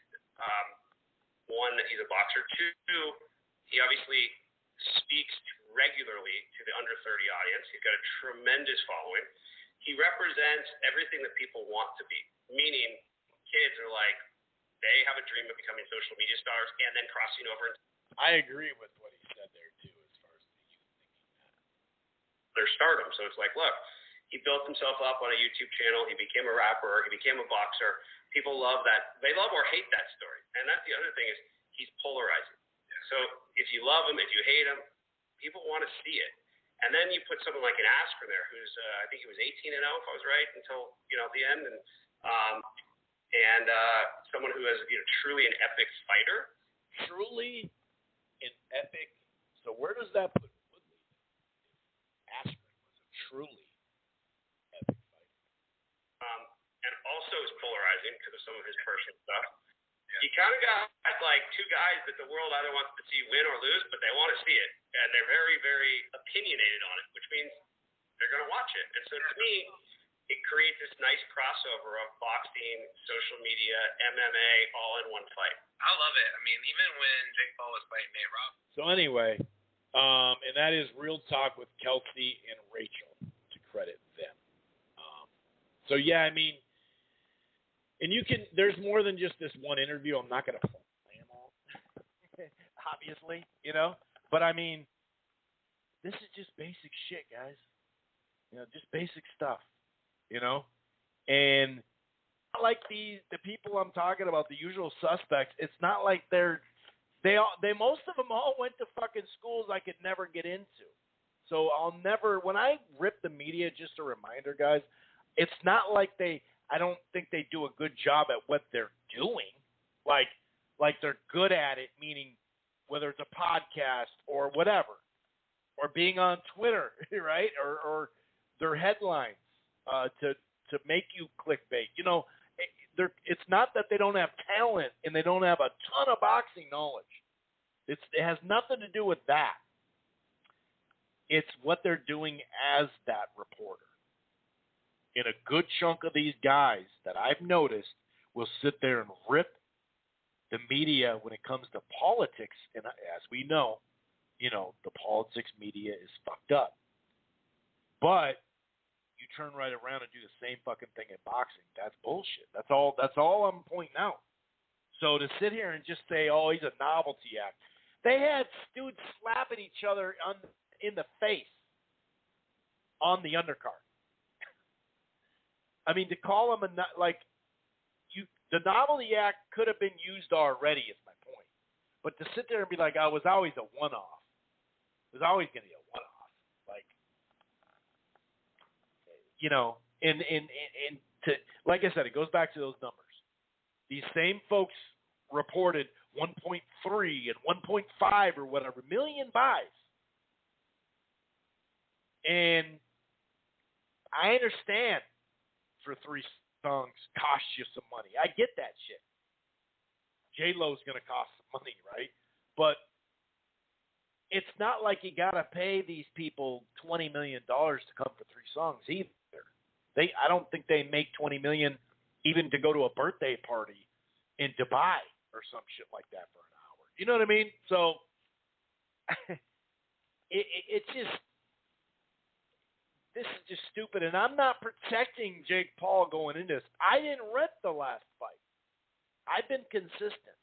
one, that he's a boxer. 2, he obviously speaks regularly to the under 30 audience. He's got a tremendous following. He represents everything that people want to be, meaning kids are like, they have a dream of becoming social media stars and then crossing over. I agree with what he said there, too, as far as the youth their stardom. So it's like, look, he built himself up on a YouTube channel. He became a rapper. He became a boxer. People love that. They love or hate that story. And that's the other thing is he's polarizing. So if you love him, if you hate him, people want to see it. And then you put someone like an Askren there, who's I think he was 18-0 if I was right until the end, and someone who is truly an epic fighter. Truly an epic. So where does that put Woodley? Askren was a truly epic fighter. And also is polarizing because of some of his personal stuff. You kind of got like two guys that the world either wants to see win or lose, but they want to see it, and they're very, very opinionated on it, which means they're going to watch it. And so to me, it creates this nice crossover of boxing, social media, MMA, all in one fight. I love it. I mean, even when Jake Paul was fighting Nate Robinson. So anyway, and that is Real Talk with Kelsey and Rachel, to credit them. So yeah, I mean. And there's more than just this one interview. I'm not going to play them all, obviously, But, I mean, this is just basic shit, guys. Just basic stuff, And like the people I'm talking about, the usual suspects, it's not like most of them all went to fucking schools I could never get into. So when I rip the media, just a reminder, guys, it's not like I don't think they do a good job at what they're doing. Like they're good at it, meaning whether it's a podcast or whatever, or being on Twitter, right? Or their headlines to make you clickbait. It's not that they don't have talent and they don't have a ton of boxing knowledge. It has nothing to do with that. It's what they're doing as that reporter. And a good chunk of these guys that I've noticed will sit there and rip the media when it comes to politics. And as we know, the politics media is fucked up. But you turn right around and do the same fucking thing in boxing. That's bullshit. That's all I'm pointing out. So to sit here and just say, oh, he's a novelty act. They had dudes slapping each other in the face on the undercard. I mean, to call him the novelty act could have been used already, is my point. But to sit there and be like, I was always a one-off. It was always going to be a one-off. And like I said, it goes back to those numbers. These same folks reported 1.3 and 1.5 or whatever million buys. And I understand for 3 songs cost you some money. I get that shit. J-Lo's going to cost some money, right? But it's not like you got to pay these people $20 million to come for 3 songs either. I don't think they make $20 million even to go to a birthday party in Dubai or some shit like that for an hour. You know what I mean? So it's just, this is just stupid. And I'm not protecting Jake Paul going into this. I didn't rip the last fight. I've been consistent.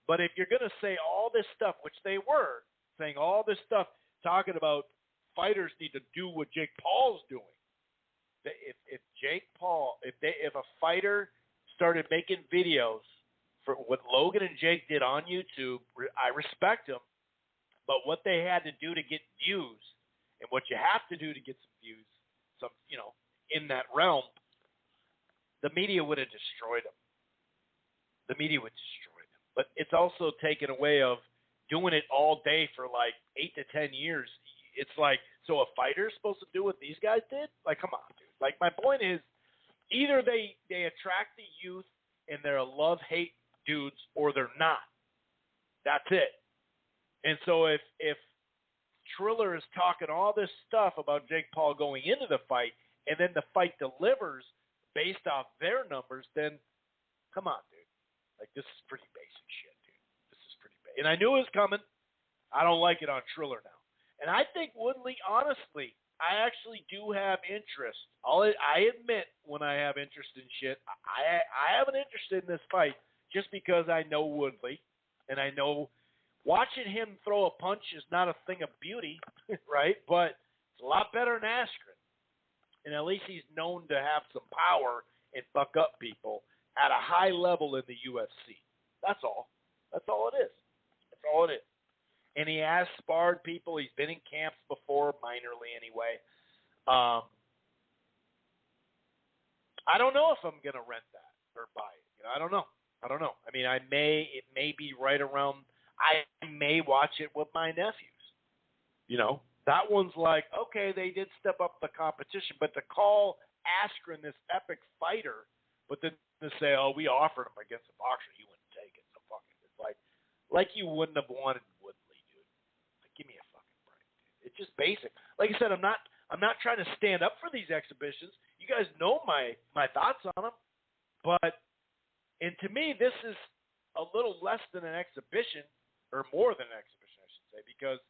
But if you're going to say all this stuff, which they were, saying all this stuff, talking about fighters need to do what Jake Paul's doing. If Jake Paul, if a fighter started making videos for what Logan and Jake did on YouTube, I respect them. But what they had to do to get views, and what you have to do to get some views, in that realm, the media would have destroyed them. The media would destroy them. But it's also taken away of doing it all day for like 8 to 10 years. It's like, so a fighter's supposed to do what these guys did? Like, come on, dude. Like, my point is, either they attract the youth and they're love-hate dudes, or they're not. That's it. And so if Triller is talking all this stuff about Jake Paul going into the fight, and then the fight delivers based off their numbers, then come on, dude. Like, this is pretty basic shit, dude. This is pretty basic. And I knew it was coming. I don't like it on Triller now. And I think Woodley, honestly, I actually do have interest. I admit when I have interest in shit. I have an interest in this fight just because I know Woodley, and I know watching him throw a punch is not a thing of beauty, right? But It's a lot better than Askren. And at least he's known to have some power and fuck up people at a high level in the UFC. That's all. That's all it is. That's all it is. And he has sparred people. He's been in camps before, minorly anyway. I don't know if I'm going to rent that or buy it. You know, I don't know. I mean, it may be right around, I may watch it with my nephews. You know, that one's like, okay, they did step up the competition, but to call Askren this epic fighter, but then to say, oh, we offered him against a boxer, he wouldn't take it. So fucking, it's like you wouldn't have wanted Woodley, dude. Like, give me a fucking break, dude. It's just basic. Like I said, I'm not trying to stand up for these exhibitions. You guys know my thoughts on them, but, and to me, this is a little less than an exhibition, or more than an exhibition, I should say, because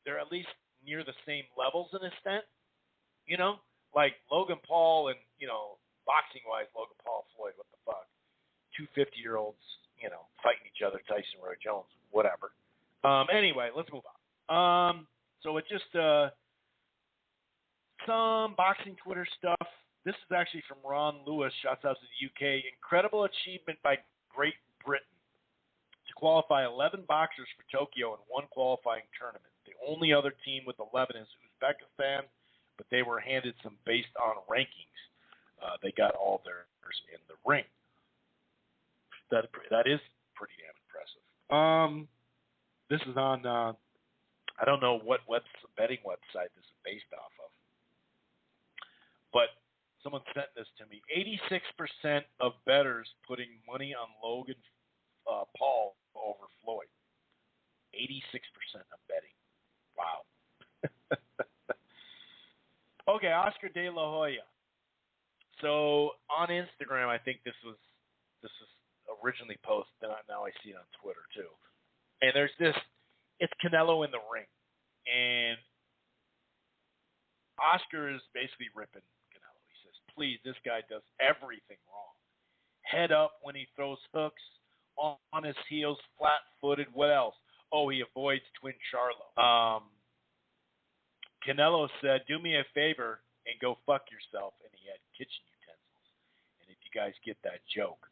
they're at least near the same levels in a extent, you know? Like Logan Paul and, you know, boxing-wise, Logan Paul, Floyd, what the fuck? 2 50-year-olds, you know, fighting each other, Tyson, Roy Jones, whatever. Anyway, let's move on. So it just some boxing Twitter stuff. This is actually from Ron Lewis, shouts out to the UK. Incredible achievement by Great Britain to qualify 11 boxers for Tokyo in one qualifying tournament. The only other team with 11 is Uzbekistan, but they were handed some based on rankings. They got all theirs in the ring. That is pretty damn impressive. This is on, I don't know what betting website this is based off of, but someone sent this to me. 86% of bettors putting money on Logan Paul over Floyd. 86% of betting. Wow. Okay, Oscar De La Hoya. So on Instagram, I think this was originally posted. Now I see it on Twitter too. And there's this. It's Canelo in the ring, and Oscar is basically ripping Canelo. He says, "Please, this guy does everything wrong. Head up when he throws hooks, on his heels, flat-footed. What else? Oh, he avoids Twin Charlo." Canelo said, "Do me a favor and go fuck yourself," and he had kitchen utensils. And if you guys get that joke,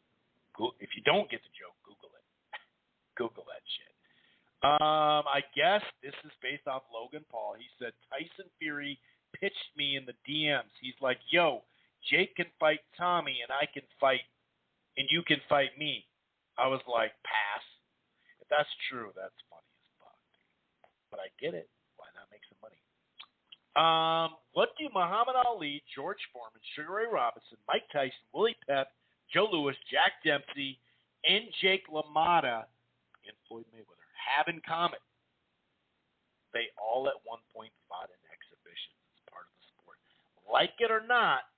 if you don't get the joke, Google it. Google that shit. I guess this is based off Logan Paul. He said, Tyson Fury pitched me in the DMs. He's like, yo, Jake can fight Tommy and I can fight, and you can fight me. I was like, pass. If that's true, that's funny as fuck, dude. But I get it. Why not make some money? What do Muhammad Ali, George Foreman, Sugar Ray Robinson, Mike Tyson, Willie Pep, Joe Louis, Jack Dempsey, and Jake LaMotta and Floyd Mayweather have in common? They all at one point fought in exhibitions. It's part of the sport. Like it or not,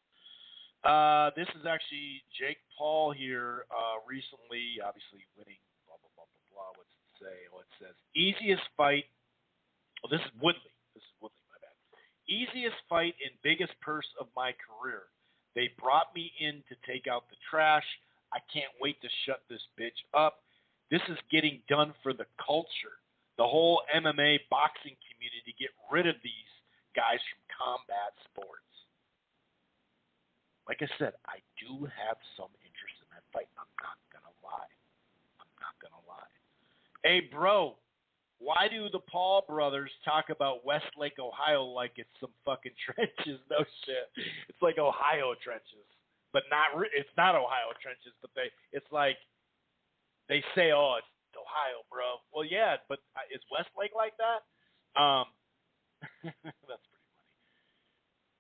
this is actually Jake Paul here recently, obviously winning, blah, blah, blah, blah, blah. What's it say? Oh, it says, easiest fight. Oh, this is Woodley. My bad. Easiest fight and biggest purse of my career. They brought me in to take out the trash. I can't wait to shut this bitch up. This is getting done for the culture. The whole MMA boxing community, get rid of these guys from combat sports. Like I said, I do have some interest in that fight. I'm not going to lie. Hey, bro, why do the Paul brothers talk about Westlake, Ohio like it's some fucking trenches? No shit. It's like Ohio trenches. But it's not Ohio trenches, but it's like they say, oh, it's Ohio, bro. Well, yeah, but is Westlake like that? That's pretty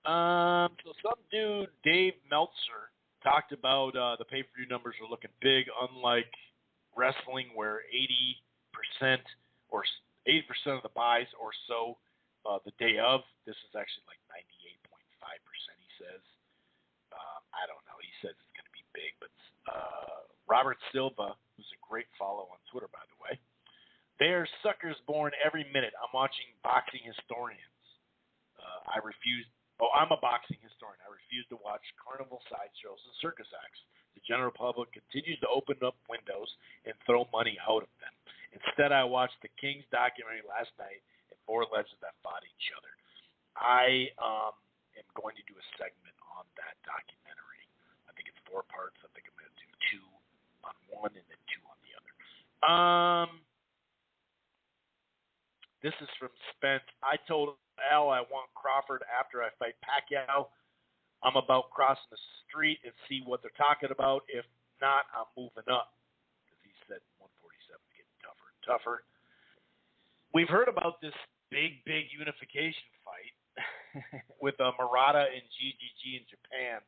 funny. So some dude, Dave Meltzer, talked about the pay-per-view numbers are looking big, unlike wrestling where 80% or 80% of the buys or so the day of. This is actually like 98.5%, he says. I don't know. He says it's going to be big, but Robert Silva, who's a great follow on Twitter, by the way, there's suckers born every minute. I'm watching boxing historians. I'm a boxing historian. I refuse to watch carnival sideshows and circus acts. The general public continues to open up windows and throw money out of them. Instead, I watched the Kings documentary last night and 4 legends that fought each other. I am going to do a segment on that documentary. I think it's 4 parts. I think I'm going to do 2 on one and then 2 on the other. This is from Spence. I told Al I want Crawford after I fight Pacquiao. I'm about crossing the street and see what they're talking about. If not, I'm moving up. Because he said 147 is getting tougher and tougher. We've heard about this big unification fight with Murata and GGG in Japan.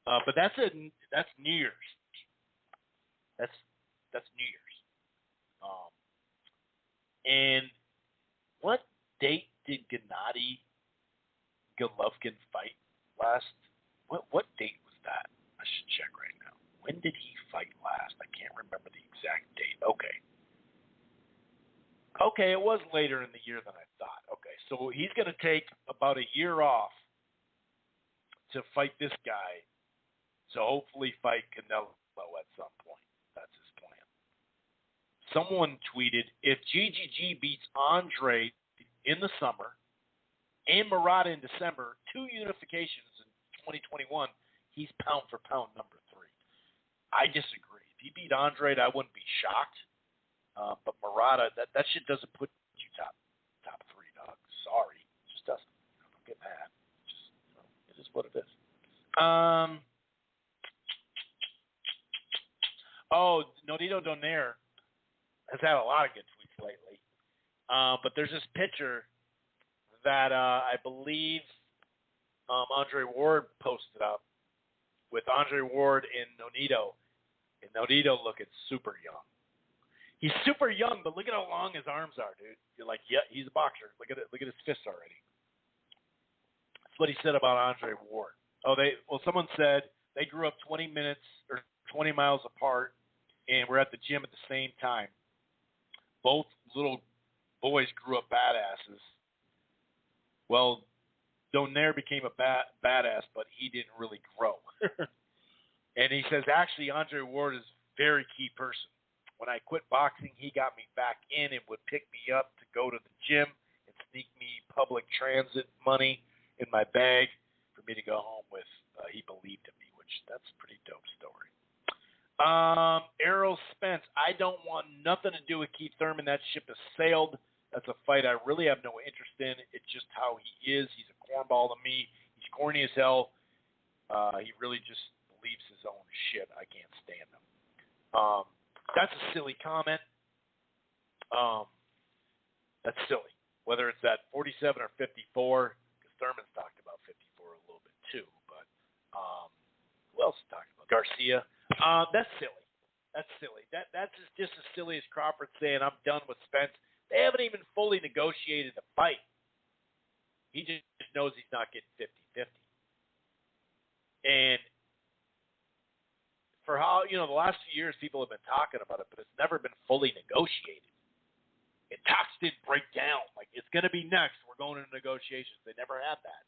But that's New Year's. That's New Year's. And what date did Gennady Golovkin fight last? What date was that? I should check right now. When did he fight last? I can't remember the exact date. Okay, it was later in the year than I thought. Okay, so he's going to take about a year off to fight this guy. So hopefully fight Canelo at some point. That's his plan. Someone tweeted, if GGG beats Andre in the summer and Murata in December, 2 unifications in 2021, he's pound for pound number 3. I disagree. If he beat Andre, I wouldn't be shocked. But Murata, that shit doesn't put you top 3, dog. Sorry. It just doesn't. Don't get mad. Just, it is what it is. Nonito Donaire has had a lot of good tweets lately. But there's this picture that I believe Andre Ward posted up with Andre Ward and Nonito. And Nonito looking super young. He's super young, but look at how long his arms are, dude. You're like, yeah, he's a boxer. Look at it. Look at his fists already. That's what he said about Andre Ward. Someone said they grew up 20 miles apart and were at the gym at the same time. Both little boys grew up badasses. Well, Donaire became a badass, but he didn't really grow. And he says, actually, Andre Ward is a very key person. When I quit boxing, he got me back in and would pick me up to go to the gym and sneak me public transit money in my bag for me to go home with. He believed in me, which that's a pretty dope story. Errol Spence, I don't want nothing to do with Keith Thurman. That ship has sailed. That's a fight I really have no interest in. It's just how he is. He's a cornball to me. He's corny as hell. He really just believes his own shit. I can't stand him. That's a silly comment. That's silly. Whether it's at 47 or 54, because Thurman's talked about 54 a little bit too. But who else is talking about? Garcia. That's silly. That's silly. That's just as silly as Crawford saying, I'm done with Spence. They haven't even fully negotiated the fight. He just knows he's not getting 50-50. And for how, the last few years people have been talking about it, but it's never been fully negotiated. And talks didn't break down. Like, it's going to be next. We're going into negotiations. They never had that.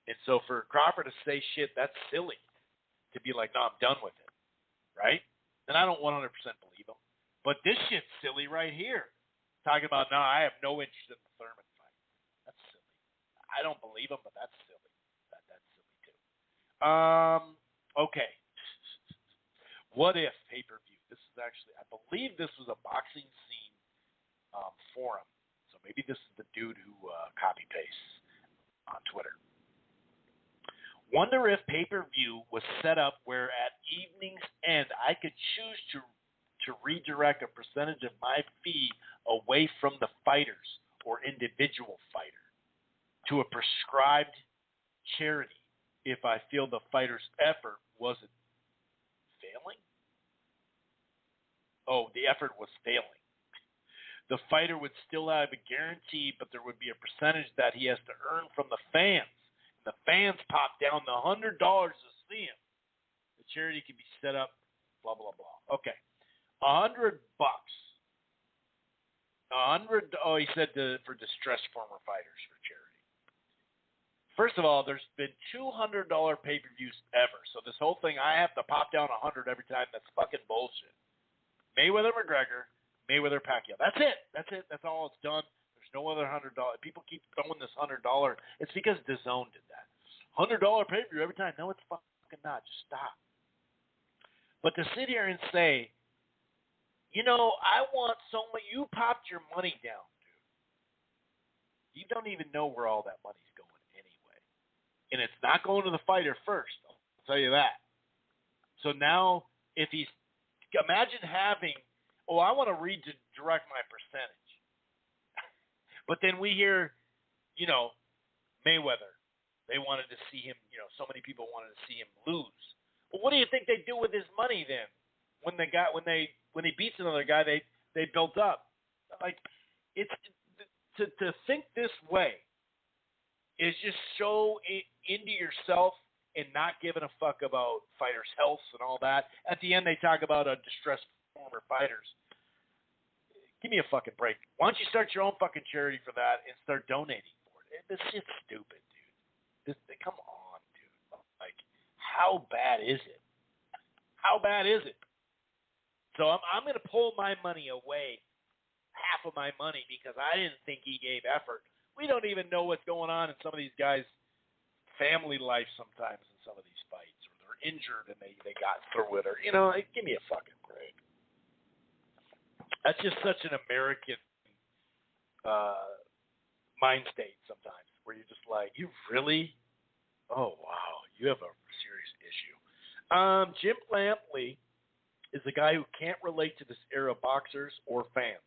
And so for Crawford to say shit, that's silly. To be like, no, I'm done with it. Right? And I don't 100% believe him. But this shit's silly right here. Talking about, no, I have no interest in the Thurman fight. That's silly. I don't believe him, but that's silly. That's silly too. Okay. What if pay-per-view? This is actually, I believe this was a boxing scene forum. So maybe this is the dude who copy-pastes on Twitter. Wonder if pay-per-view was set up where at evening's end I could choose to redirect a percentage of my fee away from the fighters or individual fighter to a prescribed charity if I feel the fighter's effort wasn't failing? Oh, the effort was failing. The fighter would still have a guarantee, but there would be a percentage that he has to earn from the fans. And the fans pop down the $100 to see him. The charity can be set up, blah, blah, blah. Okay. $100. He said for distressed former fighters for charity. First of all, there's been $200 pay-per-views ever. So this whole thing, I have to pop down 100 every time. That's fucking bullshit. Mayweather McGregor, Mayweather Pacquiao. That's it. That's all it's done. There's No other $100. People keep throwing this $100. It's because DAZN did that. $100 pay-per-view every time. No, it's fucking not. Just stop. But to sit here and say, I want so much. You popped your money down, dude. You don't even know where all that money's going anyway. And it's not going to the fighter first. I'll tell you that. So now, if he's, imagine having, I want to redirect my percentage. But then we hear, Mayweather. They wanted to see him, so many people wanted to see him lose. Well, what do you think they do with his money then? When he beats another guy, they built up. Like, it's to think this way is just so into yourself and not giving a fuck about fighters' health and all that. At the end, they talk about distressed former fighters. Give me a fucking break. Why don't you start your own fucking charity for that and start donating for it? This shit's stupid, dude. Come on, dude. Like, how bad is it? How bad is it? So I'm going to pull my money away, half of my money, because I didn't think he gave effort. We don't even know what's going on in some of these guys' family life sometimes in some of these fights, or they're injured and they got through it, or give me a fucking break. That's just such an American mind state sometimes, where you're just like, you really? Oh, wow, you have a serious issue. Jim Lampley is a guy who can't relate to this era of boxers or fans.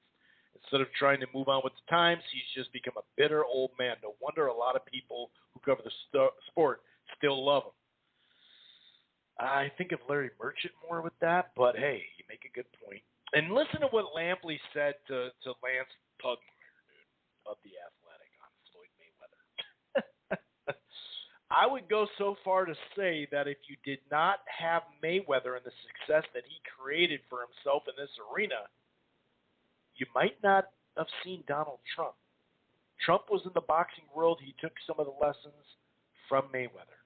Instead of trying to move on with the times, he's just become a bitter old man. No wonder a lot of people who cover the sport still love him. I think of Larry Merchant more with that, but hey, you make a good point. And listen to what Lampley said to Lance Pugmire, dude, of The Athletic on Floyd Mayweather. I would go so far to say that if you did not have Mayweather and the success that he created for himself in this arena, you might not have seen Donald Trump. Trump was in the boxing world. He took some of the lessons from Mayweather.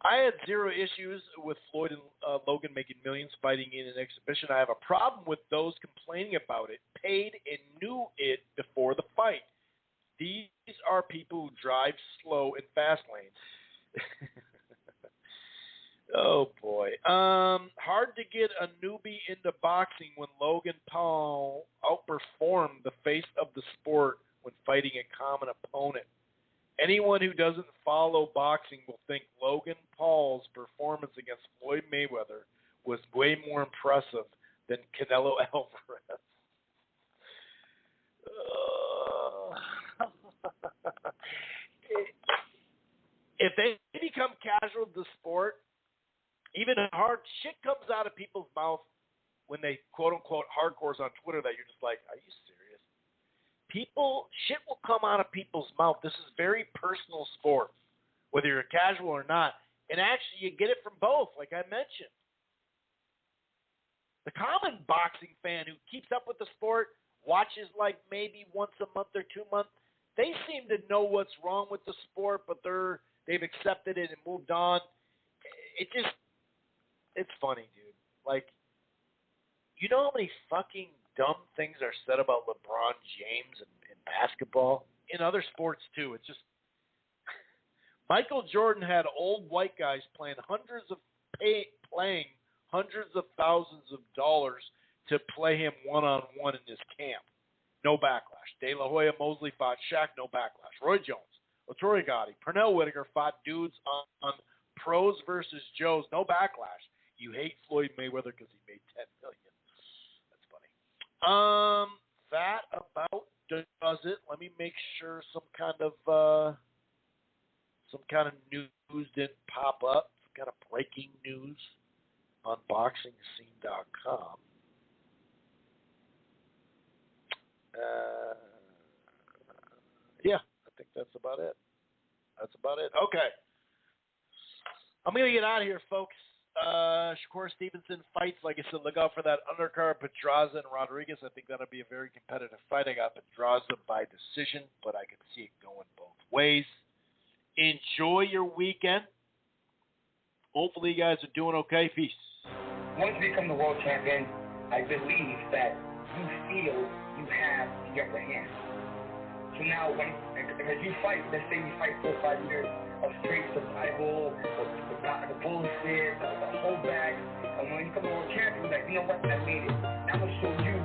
I had zero issues with Floyd and Logan making millions fighting in an exhibition. I have a problem with those complaining about it, paid and knew it before the fight. These are people who drive slow in fast lanes. Oh, boy. Hard to get a newbie into boxing when Logan Paul outperformed the face of the sport when fighting a common opponent. Anyone who doesn't follow boxing will think Logan Paul's performance against Floyd Mayweather was way more impressive than Canelo Alvarez. If they become casual to the sport, even hard shit comes out of people's mouth when they quote-unquote hardcores on Twitter that you're just like, are you serious? Shit will come out of people's mouth. This is very personal sport, whether you're a casual or not. And actually, you get it from both, like I mentioned. The common boxing fan who keeps up with the sport, watches like maybe once a month or 2 months, they seem to know what's wrong with the sport, but they've accepted it and moved on. It's funny, dude. Like, you know how many fucking dumb things are said about LeBron James and basketball? In other sports, too. It's just Michael Jordan had old white guys paying hundreds of thousands of dollars to play him one-on-one in his camp. No backlash. De La Hoya Mosley fought Shaq, no backlash. Roy Jones, Ettore Gotti, Pernell Whitaker fought dudes on pros versus Joes, no backlash. You hate Floyd Mayweather because he made $10 million. That's funny. That about does it. Let me make sure some kind of news didn't pop up. Some kind of breaking news on BoxingScene.com. Yeah, I think that's about it. Okay. I'm going to get out of here, folks. Shakur Stevenson fights. Like I said, look out for that undercard, Pedraza and Rodriguez. I think that'll be a very competitive fight. I got Pedraza by decision, but I can see it going both ways. Enjoy your weekend. Hopefully you guys are doing okay. Peace. Once you become the world champion, I believe that you feel you have the upper hand. So now, as you fight, let's say you fight 4 or 5 years of straight survival, the bullshit, the holdback, and when you come over champion, you're like, you know what, I made it. I'm going to show you